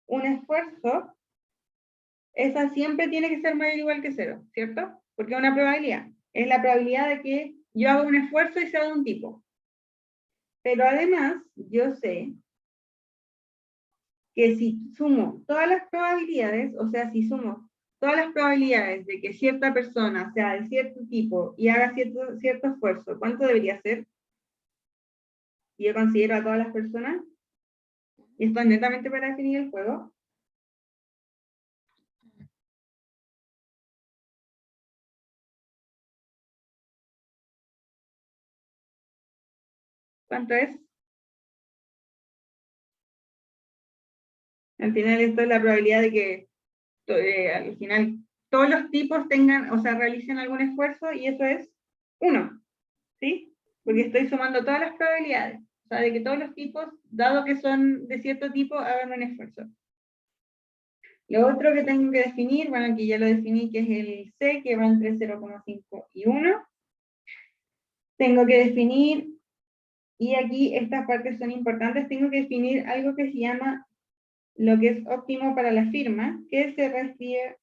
un esfuerzo, esa siempre tiene que ser mayor o igual que 0, ¿cierto? Porque es una probabilidad. Es la probabilidad de que yo haga un esfuerzo y sea de un tipo. Pero además, yo sé que si sumo todas las probabilidades, o sea, si sumo todas las probabilidades de que cierta persona sea de cierto tipo y haga cierto esfuerzo, ¿cuánto debería ser? Si yo considero a todas las personas, y esto es netamente para definir el juego. ¿Cuánto es? Al final esto es la probabilidad de que al final todos los tipos tengan, o sea, realicen algún esfuerzo, y eso es 1, ¿sí? Porque estoy sumando todas las probabilidades, o sea, de que todos los tipos, dado que son de cierto tipo, hagan un esfuerzo. Lo otro que tengo que definir, bueno, aquí ya lo definí, que es el C, que va entre 0,5 y 1. Tengo que definir, y aquí estas partes son importantes, tengo que definir algo que se llama lo que es óptimo para la firma, que se refiere,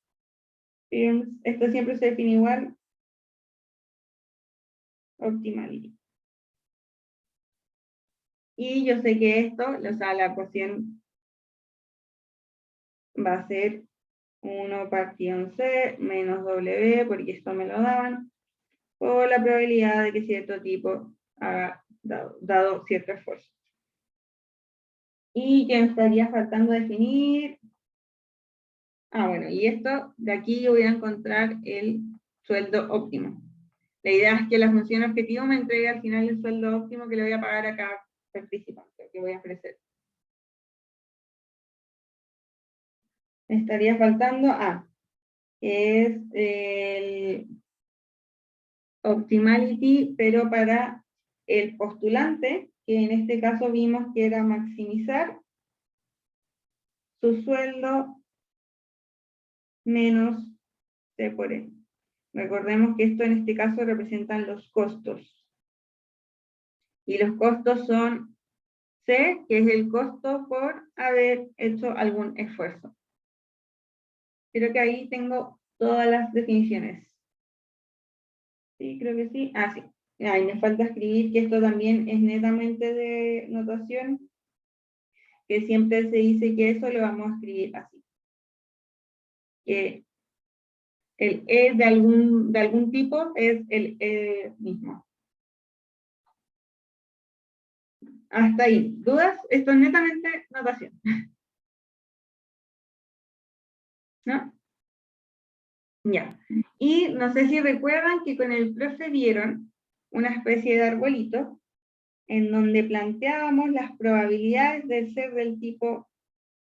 esto siempre se define igual, optimality. Y yo sé que esto, o sea, la ecuación va a ser 1 partido C menos W, porque esto me lo daban, por la probabilidad de que cierto tipo haga dado cierto esfuerzo. Y que me estaría faltando definir. Bueno, y esto de aquí yo voy a encontrar el sueldo óptimo. La idea es que la función objetivo me entregue al final el sueldo óptimo que le voy a pagar a cada participante, que voy a ofrecer. Me estaría faltando que es el optimality, pero para el postulante, que en este caso vimos que era maximizar su sueldo menos C por E. Recordemos que esto en este caso representan los costos. Y los costos son C, que es el costo por haber hecho algún esfuerzo. Creo que ahí tengo todas las definiciones. Sí, creo que sí. Sí. Ahí me falta escribir que esto también es netamente de notación, que siempre se dice que eso lo vamos a escribir así. Que el E de algún tipo es el E mismo. Hasta ahí. ¿Dudas? Esto es netamente notación. ¿No? Ya. Y no sé si recuerdan que con el profe vieron una especie de arbolito en donde planteábamos las probabilidades de ser del tipo,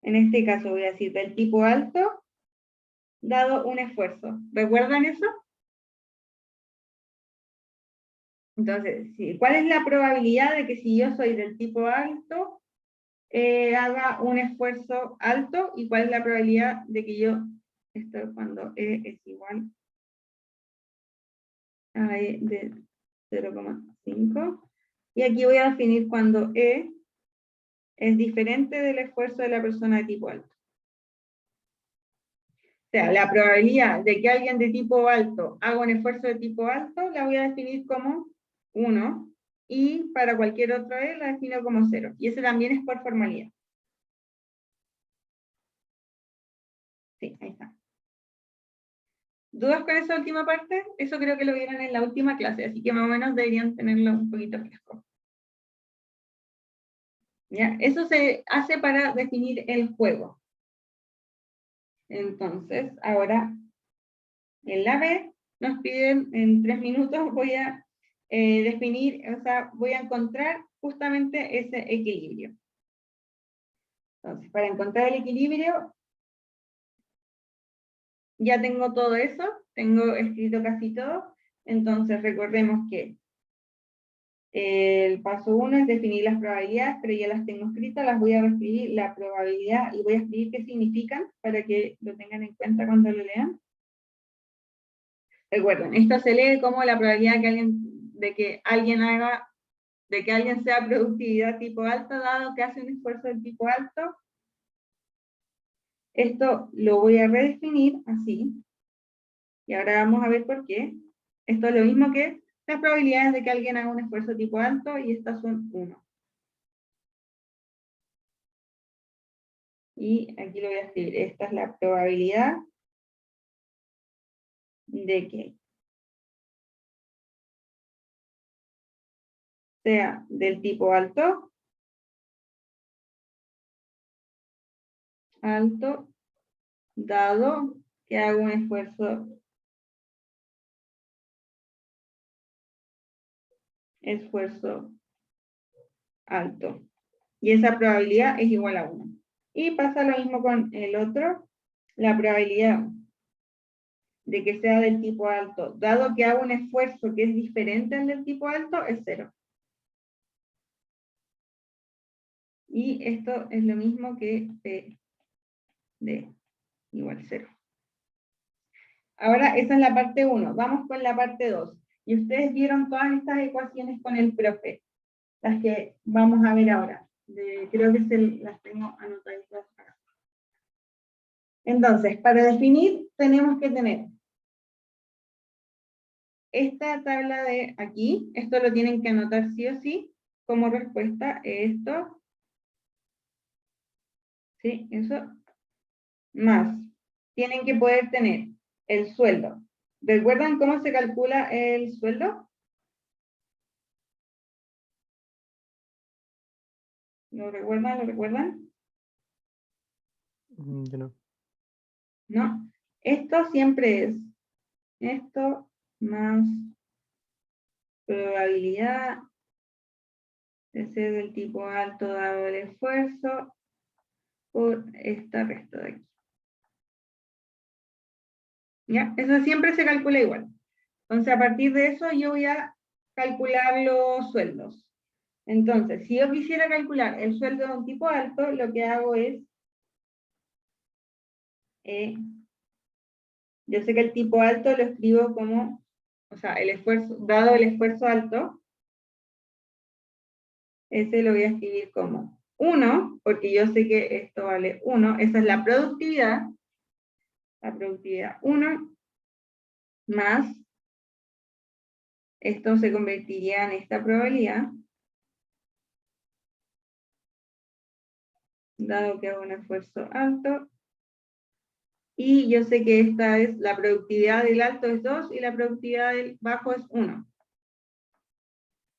en este caso voy a decir, del tipo alto, dado un esfuerzo. ¿Recuerdan eso? Entonces, ¿cuál es la probabilidad de que si yo soy del tipo alto, haga un esfuerzo alto? ¿Y cuál es la probabilidad de que yo, esto es cuando E es igual a E de 0,5? Y aquí voy a definir cuando E es diferente del esfuerzo de la persona de tipo alto. O sea, la probabilidad de que alguien de tipo alto haga un esfuerzo de tipo alto la voy a definir como 1, y para cualquier otro E la defino como 0. Y ese también es por formalidad. Sí, ahí está. ¿Dudas con esa última parte? Eso creo que lo vieron en la última clase, así que más o menos deberían tenerlo un poquito fresco. ¿Ya? Eso se hace para definir el juego. Entonces, ahora, en la B, nos piden en 3 minutos, voy a definir, o sea, voy a encontrar justamente ese equilibrio. Entonces, para encontrar el equilibrio, ya tengo todo eso, tengo escrito casi todo, entonces recordemos que el paso 1 es definir las probabilidades, pero ya las tengo escritas, las voy a reescribir la probabilidad y voy a escribir qué significan para que lo tengan en cuenta cuando lo lean. Recuerden, esto se lee como la probabilidad de que alguien sea productividad tipo alto, dado que hace un esfuerzo de tipo alto. Esto lo voy a redefinir así, y ahora vamos a ver por qué. Esto es lo mismo que las probabilidades de que alguien haga un esfuerzo tipo alto, y estas son 1. Y aquí lo voy a escribir, esta es la probabilidad de que sea del tipo alto, dado que haga un esfuerzo alto. Y esa probabilidad es igual a 1. Y pasa lo mismo con el otro, la probabilidad de que sea del tipo alto, dado que haga un esfuerzo que es diferente al del tipo alto, es 0. Y esto es lo mismo que P de igual 0. Ahora, esa es la parte 1. Vamos con la parte 2. Y ustedes vieron todas estas ecuaciones con el profe, las que vamos a ver ahora. Creo que las tengo anotaditas acá. Entonces, para definir, tenemos que tener esta tabla de aquí. Esto lo tienen que anotar sí o sí, como respuesta, esto. ¿Sí? Eso. Más. Tienen que poder tener el sueldo. ¿Recuerdan cómo se calcula el sueldo? ¿Lo recuerdan? ¿Lo recuerdan? Yo no. ¿No? Esto siempre es esto más probabilidad de ser del tipo alto dado el esfuerzo por esta resta de aquí. ¿Ya? Eso siempre se calcula igual. Entonces, a partir de eso, yo voy a calcular los sueldos. Entonces, si yo quisiera calcular el sueldo de un tipo alto, lo que hago es, yo sé que el tipo alto lo escribo como, o sea, el esfuerzo, dado el esfuerzo alto, ese lo voy a escribir como 1, porque yo sé que esto vale 1, esa es la productividad 1, más, esto se convertiría en esta probabilidad, dado que hago un esfuerzo alto, Y yo sé que esta es, la productividad del alto es 2 y la productividad del bajo es 1.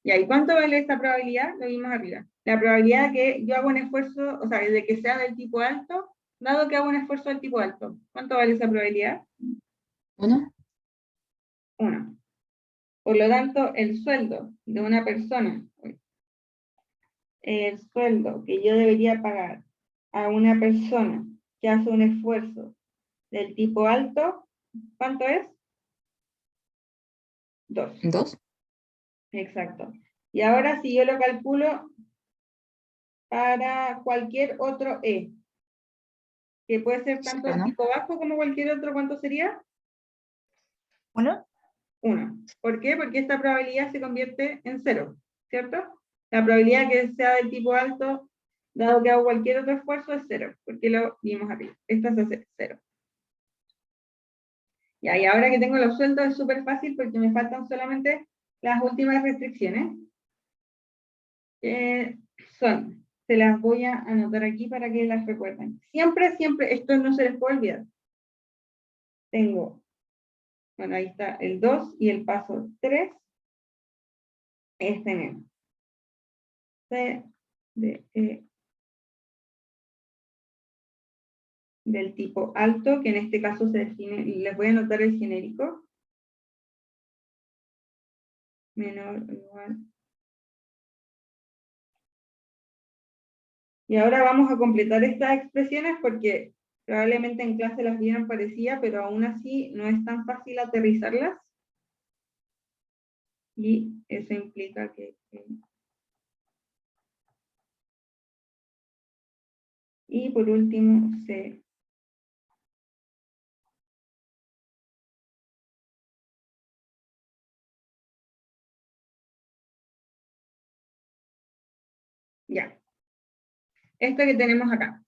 ¿Y cuánto vale esta probabilidad? Lo vimos arriba. La probabilidad de que yo hago un esfuerzo, o sea, de que sea del tipo alto, dado que hago un esfuerzo del tipo alto. ¿Cuánto vale esa probabilidad? 1. 1. Por lo tanto, el sueldo de una persona, el sueldo que yo debería pagar a una persona que hace un esfuerzo del tipo alto, ¿cuánto es? 2. 2. Exacto. Y ahora si yo lo calculo para cualquier otro E, que puede ser tanto del ¿no? tipo bajo como cualquier otro, ¿cuánto sería? 1. 1. ¿Por qué? Porque esta probabilidad se convierte en 0, ¿cierto? La probabilidad que sea del tipo alto, dado que hago cualquier otro esfuerzo, es 0, porque lo vimos arriba. Esta se hace 0. Y ahora que tengo los sueldos es súper fácil porque me faltan solamente las últimas restricciones. Se las voy a anotar aquí para que las recuerden. Siempre, siempre, esto no se les puede olvidar. Tengo, bueno, ahí está el 2 y el paso 3 es tener C, D, E, del tipo alto, que en este caso se define, les voy a anotar el genérico, menor o igual. Y ahora vamos a completar estas expresiones porque probablemente en clase las vieron parecidas, pero aún así no es tan fácil aterrizarlas. Y eso implica que... Y por último, C. Ya. Esto que tenemos acá.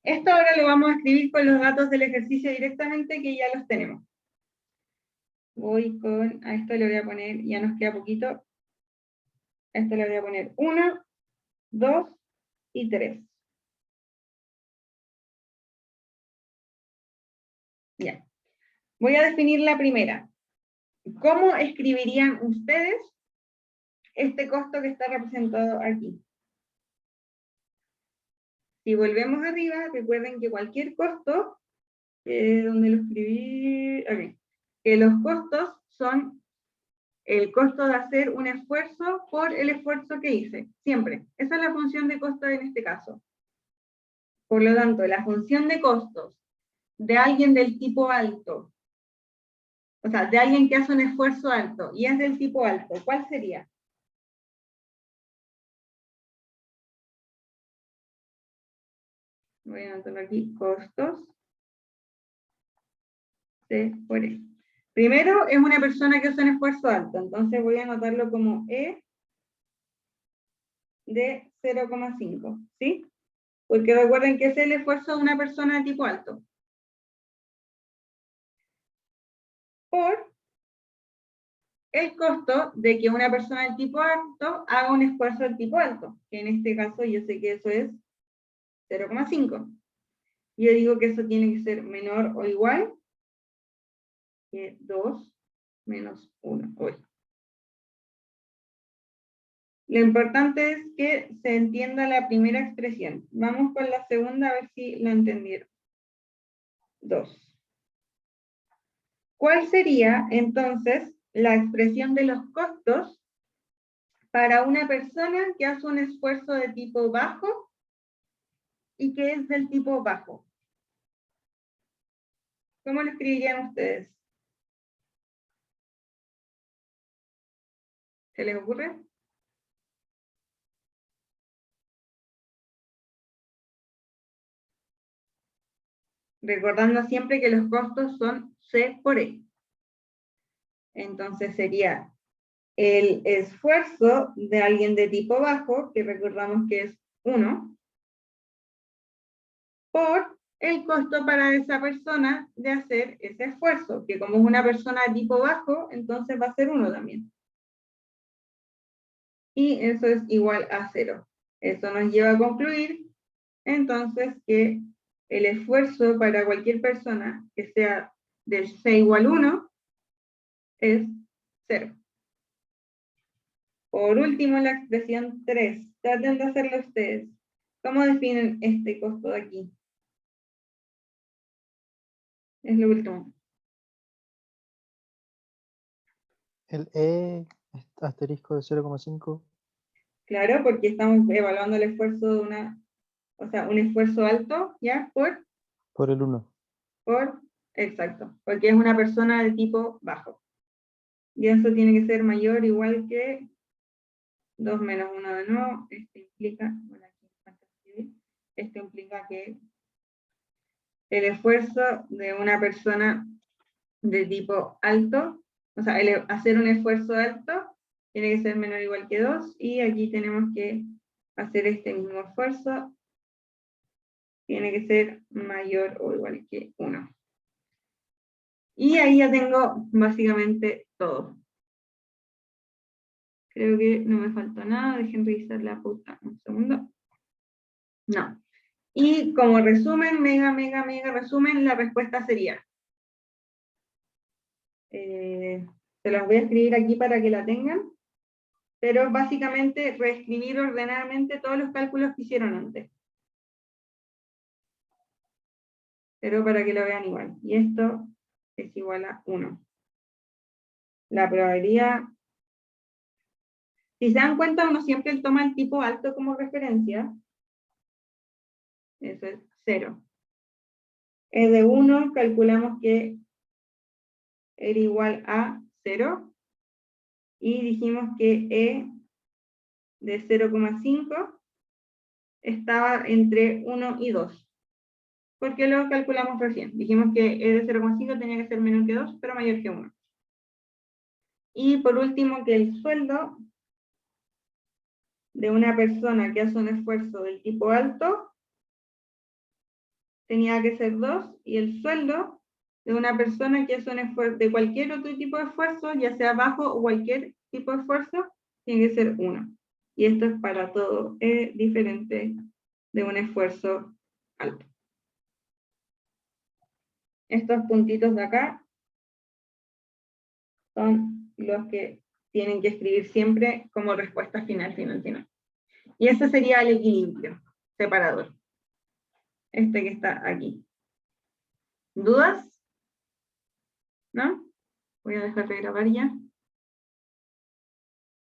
Esto ahora lo vamos a escribir con los datos del ejercicio directamente, que ya los tenemos. Voy con, a esto le voy a poner, ya nos queda poquito. A esto le voy a poner 1, 2 y 3. Ya. Voy a definir la primera. ¿Cómo escribirían ustedes este costo que está representado aquí? Si volvemos arriba, recuerden que cualquier costo, donde lo escribí, okay, que los costos son el costo de hacer un esfuerzo por el esfuerzo que hice, siempre. Esa es la función de costo en este caso. Por lo tanto, la función de costos de alguien del tipo alto, o sea, de alguien que hace un esfuerzo alto y es del tipo alto, ¿cuál sería? Voy a anotar aquí, costos C por E. Primero, es una persona que hace un esfuerzo alto, entonces voy a anotarlo como E de 0,5, ¿sí? Porque recuerden que es el esfuerzo de una persona de tipo alto. Por el costo de que una persona del tipo alto haga un esfuerzo del tipo alto, que en este caso yo sé que eso es 0,5. Yo digo que eso tiene que ser menor o igual que 2 menos 1. Uy. Lo importante es que se entienda la primera expresión. Vamos con la segunda a ver si lo entendieron. 2. ¿Cuál sería entonces la expresión de los costos para una persona que hace un esfuerzo de tipo bajo y que es del tipo bajo? ¿Cómo lo escribirían ustedes? ¿Se les ocurre? Recordando siempre que los costos son C por E. Entonces sería el esfuerzo de alguien de tipo bajo, que recordamos que es 1, por el costo para esa persona de hacer ese esfuerzo, que como es una persona de tipo bajo, entonces va a ser 1 también. Y eso es igual a 0. Eso nos lleva a concluir, entonces, que el esfuerzo para cualquier persona que sea del C igual 1 es 0. Por último, la expresión 3. Traten de hacerlo ustedes. ¿Cómo definen este costo de aquí? Es lo último. El E asterisco de 0,5 Claro, porque estamos evaluando el esfuerzo de una, o sea, un esfuerzo alto, ¿ya? por el 1. Exacto, porque es una persona de tipo bajo. Y eso tiene que ser mayor o igual que 2 menos 1 de nuevo. Esto implica, bueno, esto implica que el esfuerzo de una persona de tipo alto, o sea, hacer un esfuerzo alto tiene que ser menor o igual que 2, y aquí tenemos que hacer este mismo esfuerzo, tiene que ser mayor o igual que 1. Y ahí ya tengo básicamente todo. Creo que no me faltó nada, dejen revisar la pauta un segundo. No. Y como resumen, mega resumen, la respuesta sería, se las voy a escribir aquí para que la tengan, pero básicamente reescribir ordenadamente todos los cálculos que hicieron antes. Pero para que lo vean igual. Y esto es igual a 1. La probabilidad, si se dan cuenta, uno siempre toma el tipo alto como referencia. Eso es 0. E de 1 calculamos que era igual a 0. Y dijimos que E de 0,5 estaba entre 1 y 2. Porque lo calculamos recién. Dijimos que E de 0,5 tenía que ser menor que 2, pero mayor que 1. Y por último, que el sueldo de una persona que hace un esfuerzo del tipo alto tenía que ser 2, y el sueldo de una persona que hace un esfuerzo de cualquier otro tipo de esfuerzo, ya sea bajo o cualquier tipo de esfuerzo, tiene que ser 1. Y esto es para todo diferente de un esfuerzo alto. Estos puntitos de acá son los que tienen que escribir siempre como respuesta final. Y ese sería el equilibrio separador. Este que está aquí. ¿Dudas? ¿No? Voy a dejar de grabar ya.